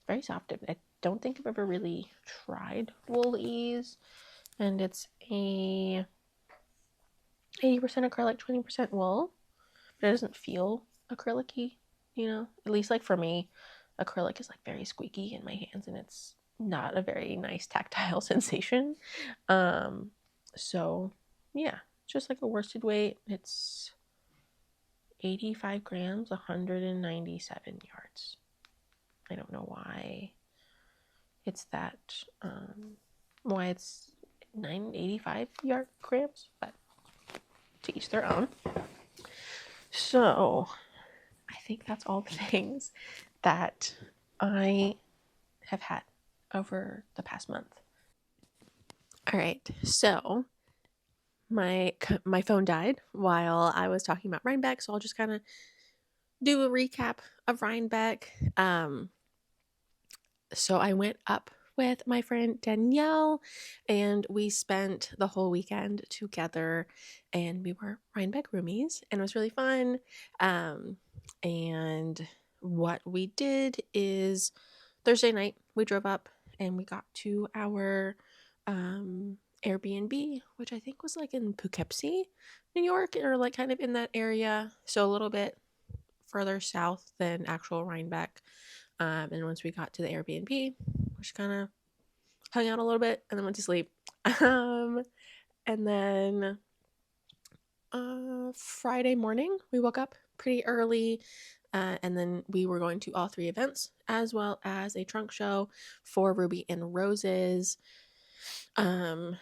Very soft. I don't think I've ever really tried wool ease, and it's a 80% acrylic, 20% wool, but it doesn't feel acrylic-y, you know? At least like for me, acrylic is like very squeaky in my hands, and it's not a very nice tactile sensation. So yeah, just like a worsted weight. It's 85 grams, 197 yards. I don't know why it's that, why it's 985 grams, but to each their own. So I think that's all the things that I have had over the past month. All right, so my phone died while I was talking about Rhinebeck, so I'll just kind of do a recap of Rhinebeck. So I went up with my friend Danielle, and we spent the whole weekend together, and we were Rhinebeck roomies, and it was really fun. And what we did is Thursday night we drove up and we got to our Airbnb, which I think was like in Poughkeepsie, New York, or like kind of in that area, so a little bit further south than actual Rhinebeck. And once we got to the Airbnb, we just kind of hung out a little bit and then went to sleep. And then Friday morning we woke up pretty early. And then we were going to all 3 events, as well as a trunk show for Ruby and Roses. And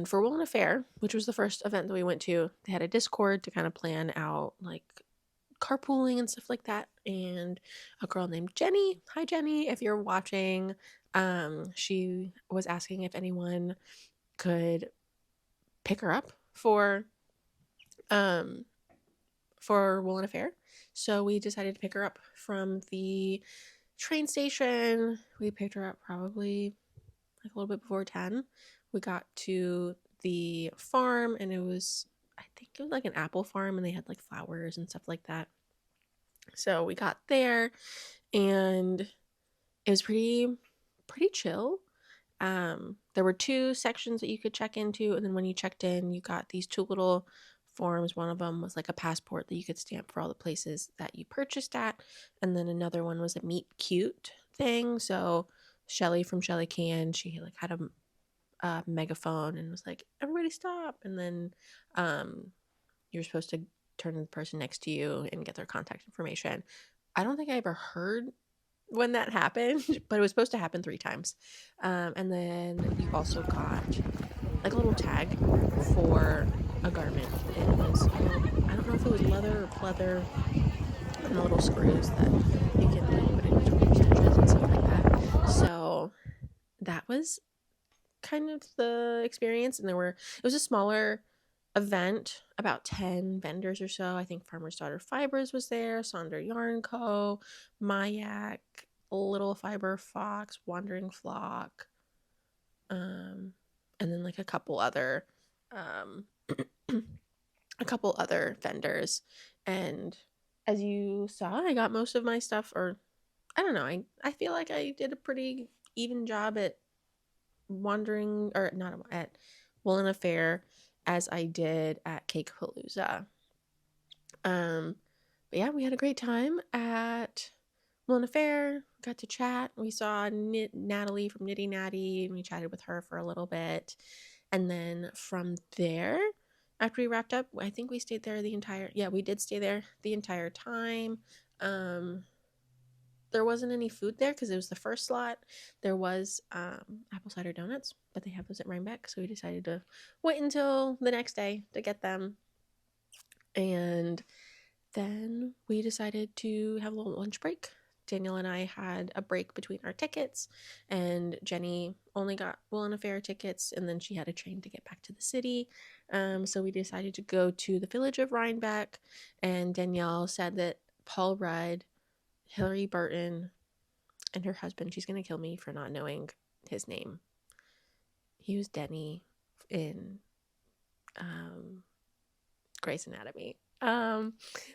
for Wool and Affair, which was the first event that we went to, they had a Discord to kind of plan out like carpooling and stuff like that. And a girl named Jenny, hi Jenny, if you're watching, she was asking if anyone could pick her up for Wool and Affair. So we decided to pick her up from the train station. We picked her up probably like a little bit before 10. We got to the farm, and I think it was like an apple farm, and they had like flowers and stuff like that. So we got there, and it was pretty chill. There were 2 sections that you could check into, and then when you checked in, you got these 2 little forms. One of them was like a passport that you could stamp for all the places that you purchased at, and then another one was a meet cute thing. So Shelly from Shelly Can, she like had a megaphone and was like, everybody stop, and then you're supposed to turn to the person next to you and get their contact information. I don't think I ever heard when that happened, but it was supposed to happen 3 times. And then you also got like a little tag for a garment. It was, I don't know if it was leather or pleather, and the little screws that you can like put in between your stitches and stuff like that. So that was kind of the experience. And it was a smaller event, about 10 vendors or so. I think Farmer's Daughter Fibers was there, Sonder Yarn Co., Mayak, Little Fiber Fox, Wandering Flock, and then like a couple other vendors. And as you saw, I got most of my stuff, or I don't know, I feel like I did a pretty even job at wandering, or not at Wool and Affair, as I did at Cake Palooza. But yeah, we had a great time at Wool and Affair. Got to chat. We saw Natalie from Nitty Natty, and we chatted with her for a little bit. And then from there, after we wrapped up, I think we stayed there we did stay there the entire time. There wasn't any food there because it was the first slot. There was apple cider donuts, but they have those at Rhinebeck, so we decided to wait until the next day to get them. And then we decided to have a little lunch break. Daniel and I had a break between our tickets, and Jenny only got Wool and Affair tickets, and then she had a train to get back to the city. So we decided to go to the village of Rhinebeck, and Danielle said that Paul Rudd, Hillary Burton, and her husband, she's going to kill me for not knowing his name. He was Denny in Grey's Anatomy.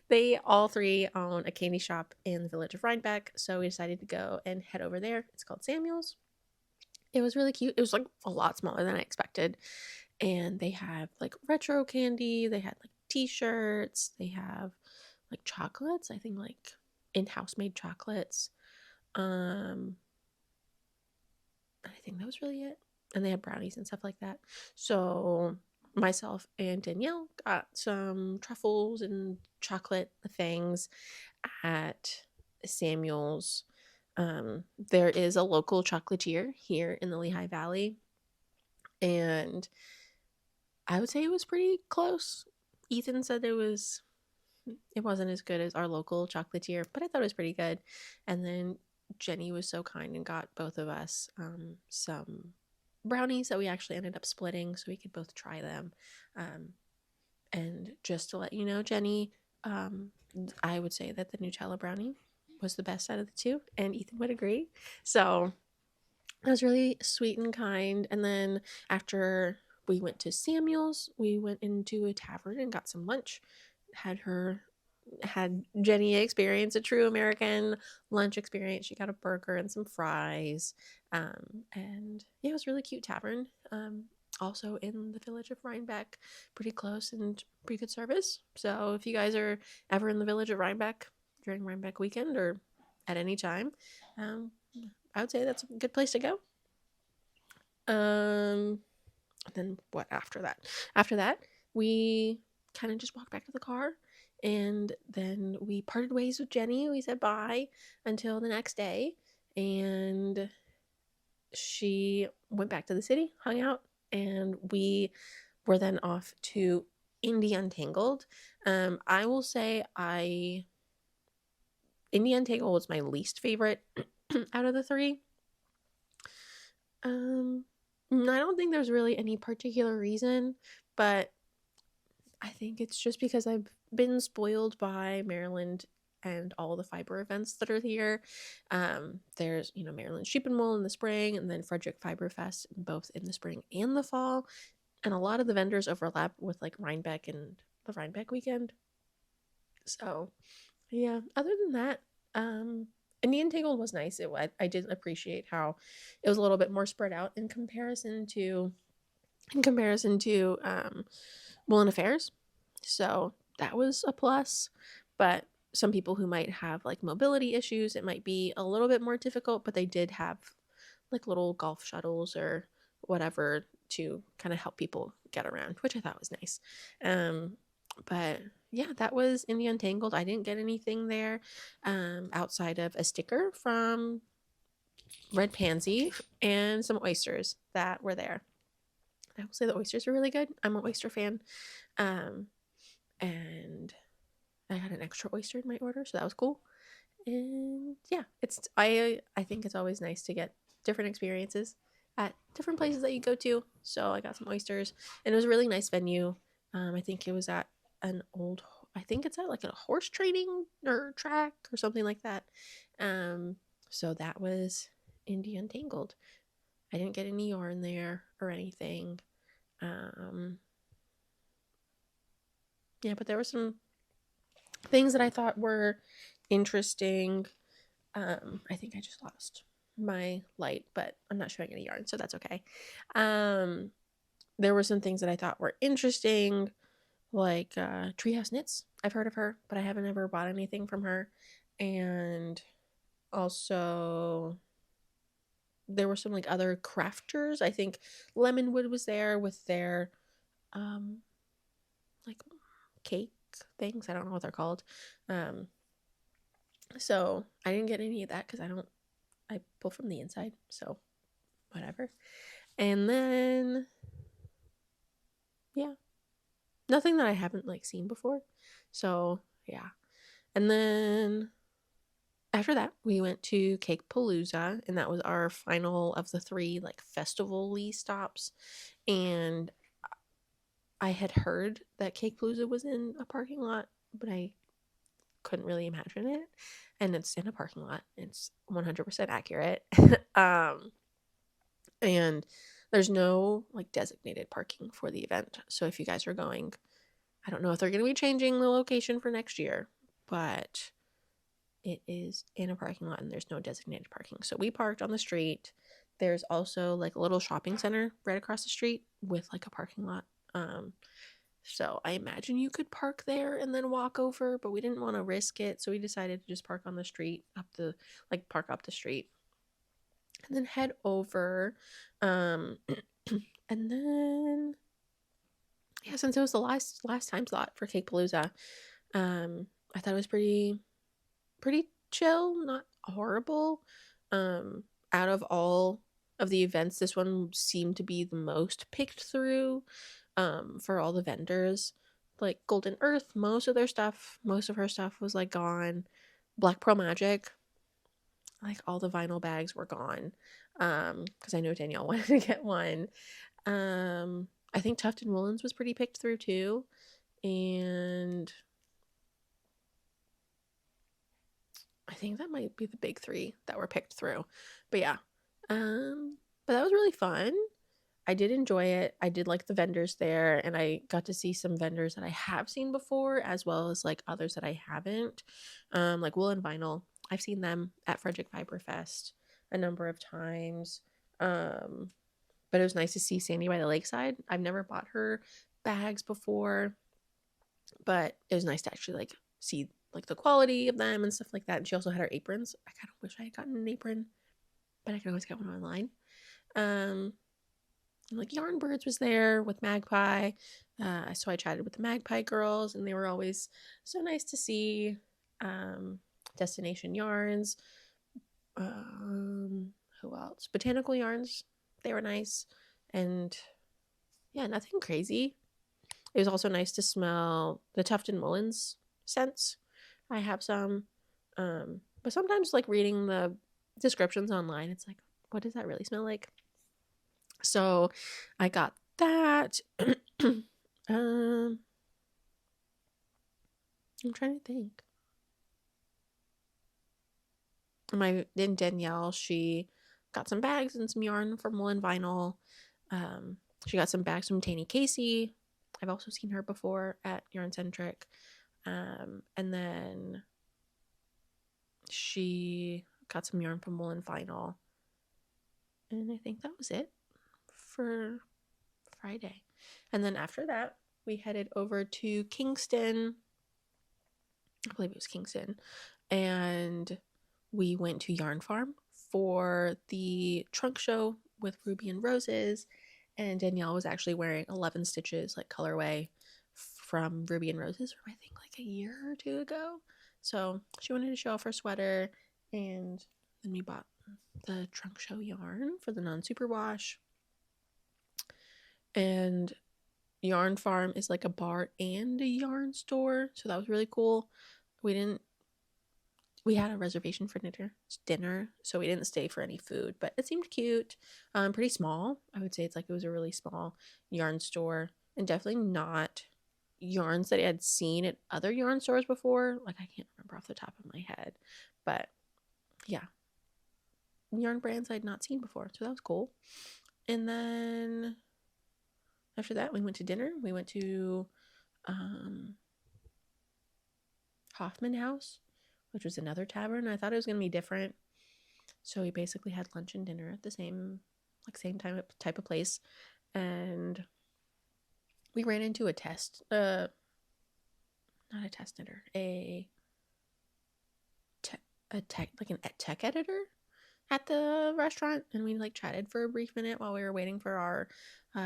They all 3 own a candy shop in the village of Rhinebeck, so we decided to go and head over there. It's called Samuel's. It was really cute. It was like a lot smaller than I expected, and they have like retro candy. They had like t-shirts. They have like chocolates. I think like in-house made chocolates. I think that was really it. And they had brownies and stuff like that. So myself and Danielle got some truffles and chocolate things at Samuel's. There is a local chocolatier here in the Lehigh Valley, and I would say it was pretty close. Ethan said it wasn't as good as our local chocolatier, but I thought it was pretty good. And then Jenny was so kind and got both of us some brownies that we actually ended up splitting so we could both try them. And just to let you know, Jenny, I would say that the Nutella brownie was the best out of the 2, and Ethan would agree. So that was really sweet and kind. And then after we went to Samuel's, we went into a tavern and got some lunch. Had Jenny experience a true American lunch experience. She got a burger and some fries. And yeah, it was a really cute tavern. Also in the village of Rhinebeck, pretty close and pretty good service. So if you guys are ever in the village of Rhinebeck during Rhinebeck weekend or at any time, I would say that's a good place to go. Then what after that? After that, we kind of just walked back to the car. And then we parted ways with Jenny. We said bye until the next day. And she went back to the city, hung out, and we were then off to Indie Untangled. I will say Indie Untangled was my least favorite out of the three. I don't think there's really any particular reason, but I think it's just because I've been spoiled by Maryland and all the fiber events that are here. There's, Maryland Sheep and Wool in the spring, and then Frederick Fiber Fest both in the spring and the fall. And a lot of the vendors overlap with like Rhinebeck and the Rhinebeck weekend. So, yeah, other than that, Indie Untangled was nice. I did appreciate how it was a little bit more spread out in comparison to Wool and Affairs. So that was a plus. But some people who might have like mobility issues, it might be a little bit more difficult, but they did have like little golf shuttles or whatever to kind of help people get around, which I thought was nice. But yeah, that was Indie Untangled. I didn't get anything there outside of a sticker from Red Pansy and some oysters that were there. I will say the oysters were really good. I'm an oyster fan. And I had an extra oyster in my order, so that was cool. And yeah, I think it's always nice to get different experiences at different places that you go to. So I got some oysters, and it was a really nice venue. I think it was at I think it's at like a horse training or track or something like that. So that was Indie Untangled. I didn't get any yarn there or anything. Yeah, but there were some things that I thought were interesting. I think I just lost my light, but I'm not showing any yarn, so that's okay. There were some things that I thought were interesting, like Treehouse Knits. I've heard of her, but I haven't ever bought anything from her. And also there were some like other crafters. I think Lemonwood was there with their like cake things. I don't know what they're called. So I didn't get any of that because I pull from the inside, so whatever. And then yeah, nothing that I haven't like seen before. So yeah. And then after that, we went to Cake Palooza, and that was our final of the 3 like festival-y stops. And I had heard that Cake Palooza was in a parking lot, but I couldn't really imagine it. And it's in a parking lot. It's 100% accurate. And there's no like designated parking for the event. So if you guys are going, I don't know if they're going to be changing the location for next year, but it is in a parking lot and there's no designated parking. So we parked on the street. There's also like a little shopping center right across the street with like a parking lot. So I imagine you could park there and then walk over, but we didn't want to risk it. So we decided to just park on the street park up the street and then head over. And then, yeah, since it was the last time slot for Cake Palooza, I thought it was pretty chill, not horrible. Out of all of the events, this one seemed to be the most picked through. For all the vendors, like Golden Earth, most of her stuff was like gone. Black Pearl Magic, like all the vinyl bags were gone. Because I know Danielle wanted to get one. I think Tufted Woolens was pretty picked through too, and I think that might be the big 3 that were picked through. But yeah, but that was really fun. I did enjoy it. I did like the vendors there, and I got to see some vendors that I have seen before, as well as like others that I haven't. Like Wool and Vinyl. I've seen them at Frederick Fiber Fest a number of times. But it was nice to see Sandy by the Lakeside. I've never bought her bags before, but it was nice to actually like see like the quality of them and stuff like that. And she also had her aprons. I kind of wish I had gotten an apron, but I can always get one online. And like Yarn Birds was there with Magpie. So I chatted with the Magpie girls, and they were always so nice to see. Destination Yarns. Who else? Botanical Yarns. They were nice. And yeah, nothing crazy. It was also nice to smell the Tufton Mullins scents. I have some. But sometimes like reading the descriptions online, it's like, what does that really smell like? So I got that. I'm trying to think. Then Danielle, she got some bags and some yarn from Wool and Vinyl. She got some bags from Taney Casey. I've also seen her before at Yarn Centric. And then she got some yarn from Wool and Vinyl. And I think that was it for Friday. And then after that, we headed over to Kingston. I believe it was Kingston. And we went to Yarn Farm for the trunk show with Ruby and Roses. And Danielle was actually wearing 11 stitches, like colorway from Ruby and Roses from I think like a year or two ago. So she wanted to show off her sweater. And then we bought the trunk show yarn for the non-superwash. And Yarn Farm is like a bar and a yarn store, so that was really cool. We had a reservation for dinner, so we didn't stay for any food, but it seemed cute. Pretty small. I would say it was a really small yarn store, and definitely not yarns that I had seen at other yarn stores before. Like, I can't remember off the top of my head, but yeah, yarn brands I'd not seen before, so that was cool. And then after that, we went to dinner. We went to Hoffman House, which was another tavern. I thought it was going to be different. So we basically had lunch and dinner at the same type of place. And we ran into not a test knitter, a tech editor at the restaurant. And we like chatted for a brief minute while we were waiting for our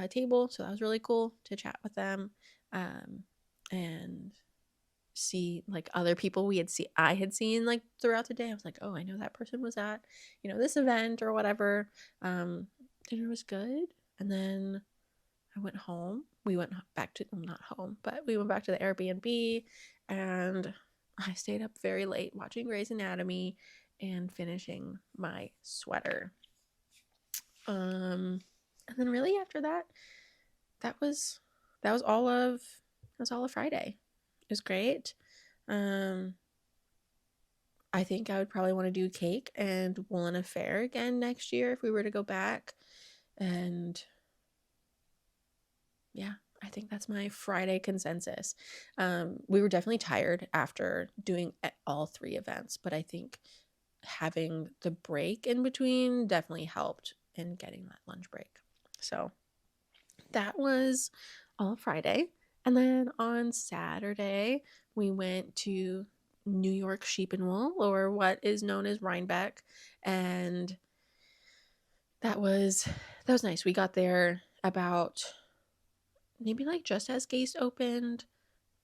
table. So that was really cool to chat with them. And see like other people I had seen like throughout the day. I was like, oh, I know that person was at this event or whatever. Dinner was good, and then I went home. We went back to not home, but we went back to the Airbnb, and I stayed up very late watching Grey's Anatomy and finishing my sweater. And then really after that, that was all of Friday. It was great. I think I would probably want to do cake and woolen affair again next year if we were to go back. And yeah, I think that's my Friday consensus. We were definitely tired after doing all 3 events, but I think having the break in between definitely helped in getting that lunch break. So that was all Friday. And then on Saturday, we went to New York Sheep and Wool, or what is known as Rhinebeck, and that was nice. We got there about maybe like just as gates opened,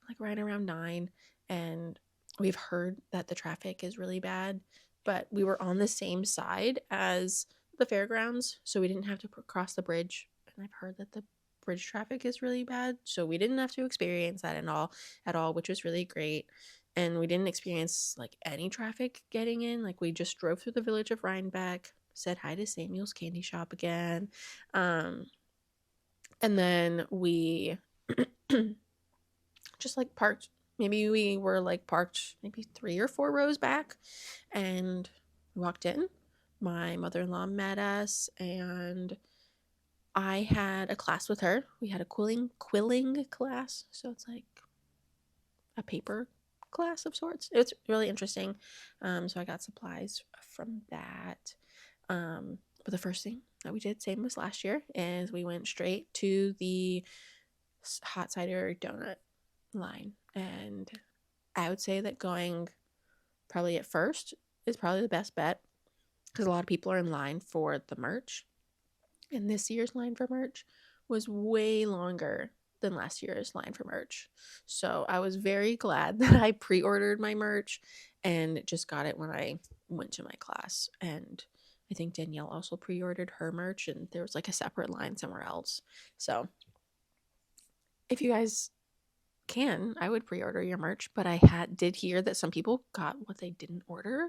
like right around 9, and we've heard that the traffic is really bad, but we were on the same side as the fairgrounds, so we didn't have to cross the bridge. And I've heard that the bridge traffic is really bad, so we didn't have to experience that at all, which was really great. And we didn't experience like any traffic getting in. Like, we just drove through the village of Rhinebeck, said hi to Samuel's Candy Shop again, and then we just like parked. Maybe we were like parked maybe 3 or 4 rows back, and we walked in. My mother-in-law met us, and I had a class with her. We had a quilling class, so it's like a paper class of sorts. It's really interesting. So I got supplies from that. But the first thing that we did, same as last year, is we went straight to the hot cider donut line. And I would say that going probably at first is probably the best bet, because a lot of people are in line for the merch. And this year's line for merch was way longer than last year's line for merch. So I was very glad that I pre-ordered my merch and just got it when I went to my class. And I think Danielle also pre-ordered her merch, and there was like a separate line somewhere else. So if you guys can, I would pre-order your merch, but I did hear that some people got what they didn't order,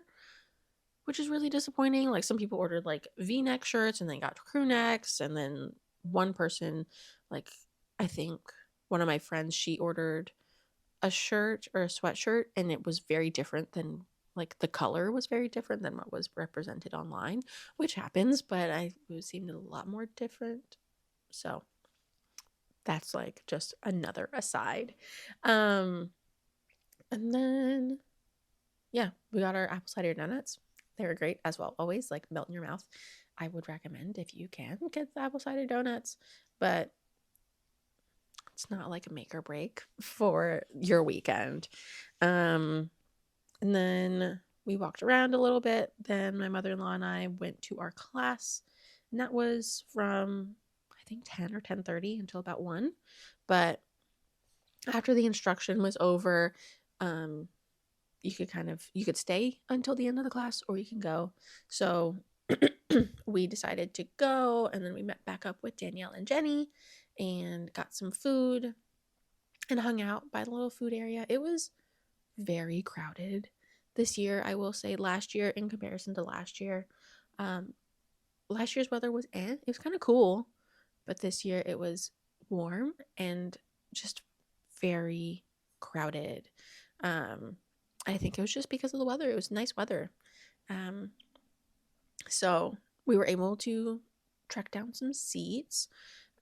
which is really disappointing. Like some people ordered like V-neck shirts and they got crew necks, and then one person, like I think one of my friends, she ordered a shirt or a sweatshirt and it was very different than, like the color was very different than what was represented online, which happens, but it seemed a lot more different. So that's like just another aside. And then yeah, we got our apple cider donuts. They were great as well. Always like melt in your mouth. I would recommend, if you can, get the apple cider donuts, but it's not like a make or break for your weekend. And then we walked around a little bit. Then my mother-in-law and I went to our class, and that was from I think 10 or 10:30 until about 1. But after the instruction was over, you could stay until the end of the class or you can go. So we decided to go, and then we met back up with Danielle and Jenny and got some food and hung out by the little food area. It was very crowded this year. I will say last year, in comparison to last year's weather was it was kind of cool, but this year it was warm and just very crowded. I think it was just because of the weather. It was nice weather. So we were able to track down some seats,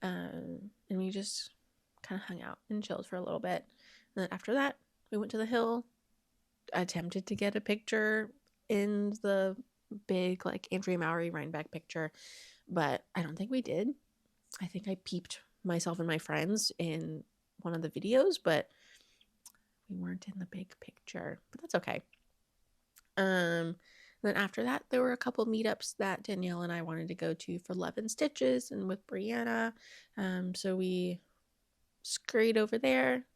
and we just kind of hung out and chilled for a little bit. And then after that, we went to the hill, attempted to get a picture in the big, like, Andrea Mowry Rhinebeck picture, but I don't think we did. I think I peeped myself and my friends in one of the videos, but we weren't in the big picture, but that's okay. Then after that, there were a couple meetups that Danielle and I wanted to go to for Love and Stitches and with Brianna. So we scurried over there,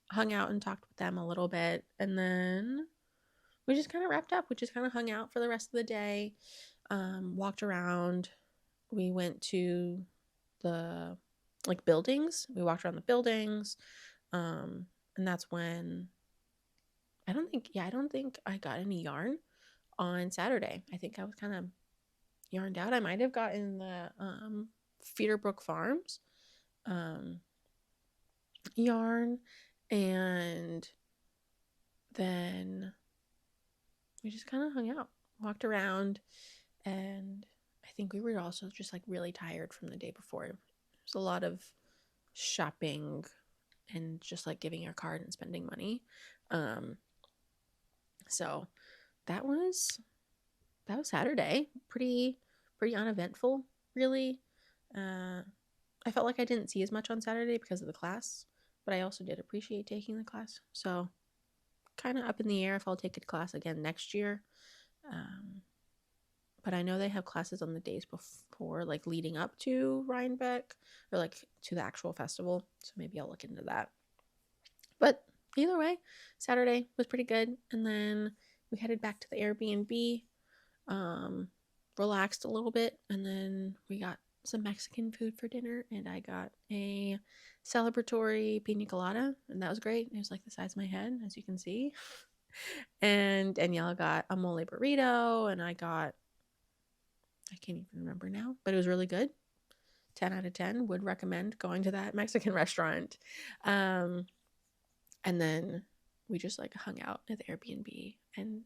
hung out and talked with them a little bit, and then we just kind of wrapped up. We just kind of hung out for the rest of the day, walked around. We went to the buildings. We walked around the buildings, and that's when I don't think I got any yarn on Saturday. I think I was kind of yarned out. I might have gotten the Feederbrook Farms yarn, and then we just kind of hung out, walked around, and I think we were also just like really tired from the day before. It was a lot of shopping and just like giving your card and spending money. So that was Saturday. Pretty uneventful, really. I felt like I didn't see as much on Saturday because of the class, but I also did appreciate taking the class. So kind of up in the air if I'll take a class again next year. But I know they have classes on the days before, like leading up to Rhinebeck or like to the actual festival. So maybe I'll look into that. But either way, Saturday was pretty good. And then we headed back to the Airbnb, relaxed a little bit, and then we got some Mexican food for dinner, and I got a celebratory pina colada, and that was great. It was like the size of my head, as you can see. And Danielle got a mole burrito, and I can't even remember now, but it was really good. 10 out of 10. Would recommend going to that Mexican restaurant. And then we just like hung out at the Airbnb, and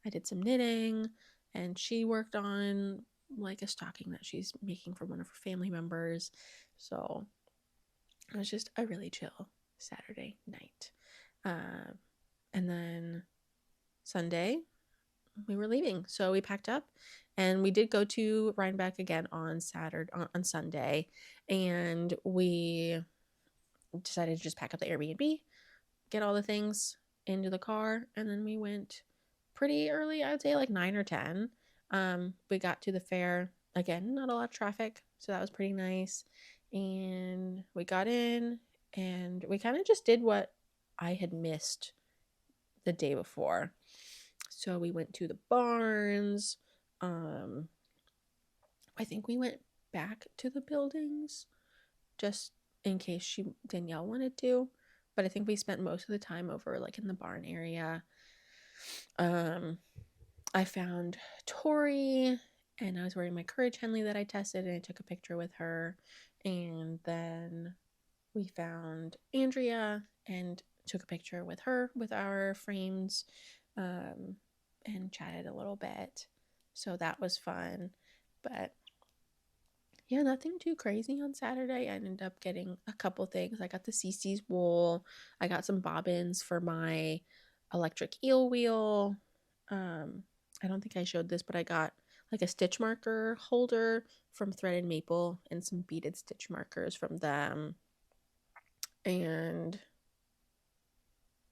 I did some knitting, and she worked on like a stocking that she's making for one of her family members. So it was just a really chill Saturday night. And then Sunday we were leaving, so we packed up, and we did go to Rhinebeck again on Sunday, and we decided to just pack up the Airbnb, get all the things into the car, and then we went pretty early. I would say like 9 or 10. We got to the fair again, not a lot of traffic, so that was pretty nice. And we got in and we kind of just did what I had missed the day before. So we went to the barns. I think we went back to the buildings just in case Danielle wanted to, but I think we spent most of the time over like in the barn area. I found Tori and I was wearing my Courage Henley that I tested, and I took a picture with her. And then we found Andrea and took a picture with her with our frames, and chatted a little bit. So that was fun. But yeah, nothing too crazy on Saturday. I ended up getting a couple things. I got the CC's wool. I got some bobbins for my electric eel wheel. I don't think I showed this, but I got like a stitch marker holder from Thread and Maple and some beaded stitch markers from them. And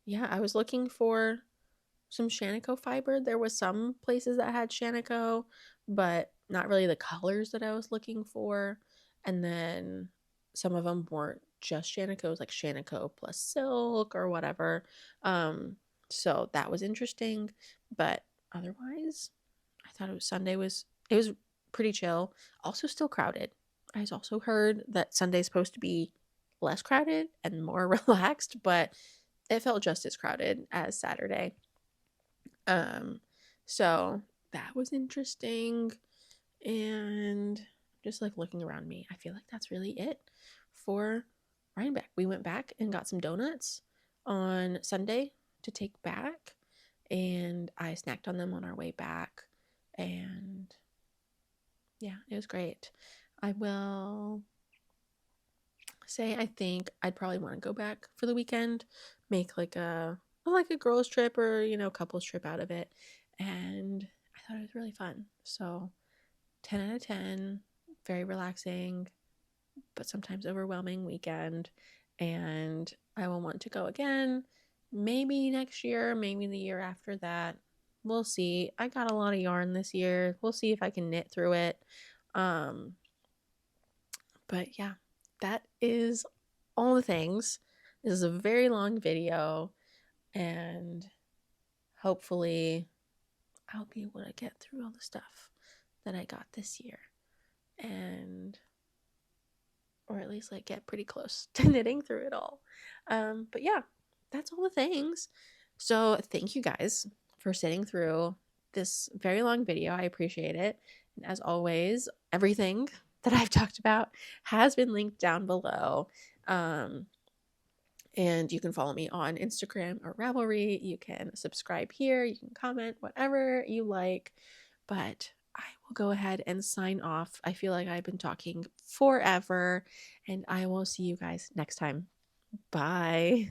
yeah, I was looking for some Shanico fiber. There was some places that had Shanico, but not really the colors that I was looking for. And then some of them weren't just Shanico, it was like Shanico plus silk or whatever. So that was interesting, but otherwise, I thought it was pretty chill. Also still crowded. I also heard that Sunday's supposed to be less crowded and more relaxed, but it felt just as crowded as Saturday. So that was interesting. And just like looking around me, I feel like that's really it for Rhinebeck. We went back and got some donuts on Sunday to take back, and I snacked on them on our way back. And yeah, it was great. I will say I think I'd probably want to go back for the weekend, make like a girls trip or couples trip out of it. And I thought it was really fun. So 10 out of 10, very relaxing but sometimes overwhelming weekend, and I will want to go again, maybe next year, maybe the year after that. We'll see. I got a lot of yarn this year. We'll see if I can knit through it. But yeah, that is all the things. This is a very long video, and hopefully I'll be able to get through all the stuff that I got this year, and or at least like get pretty close to knitting through it all. But yeah, that's all the things. So thank you guys for sitting through this very long video. I appreciate it. And as always, everything that I've talked about has been linked down below. And you can follow me on Instagram or Ravelry. You can subscribe here. You can comment, whatever you like. But I will go ahead and sign off. I feel like I've been talking forever, and I will see you guys next time. Bye.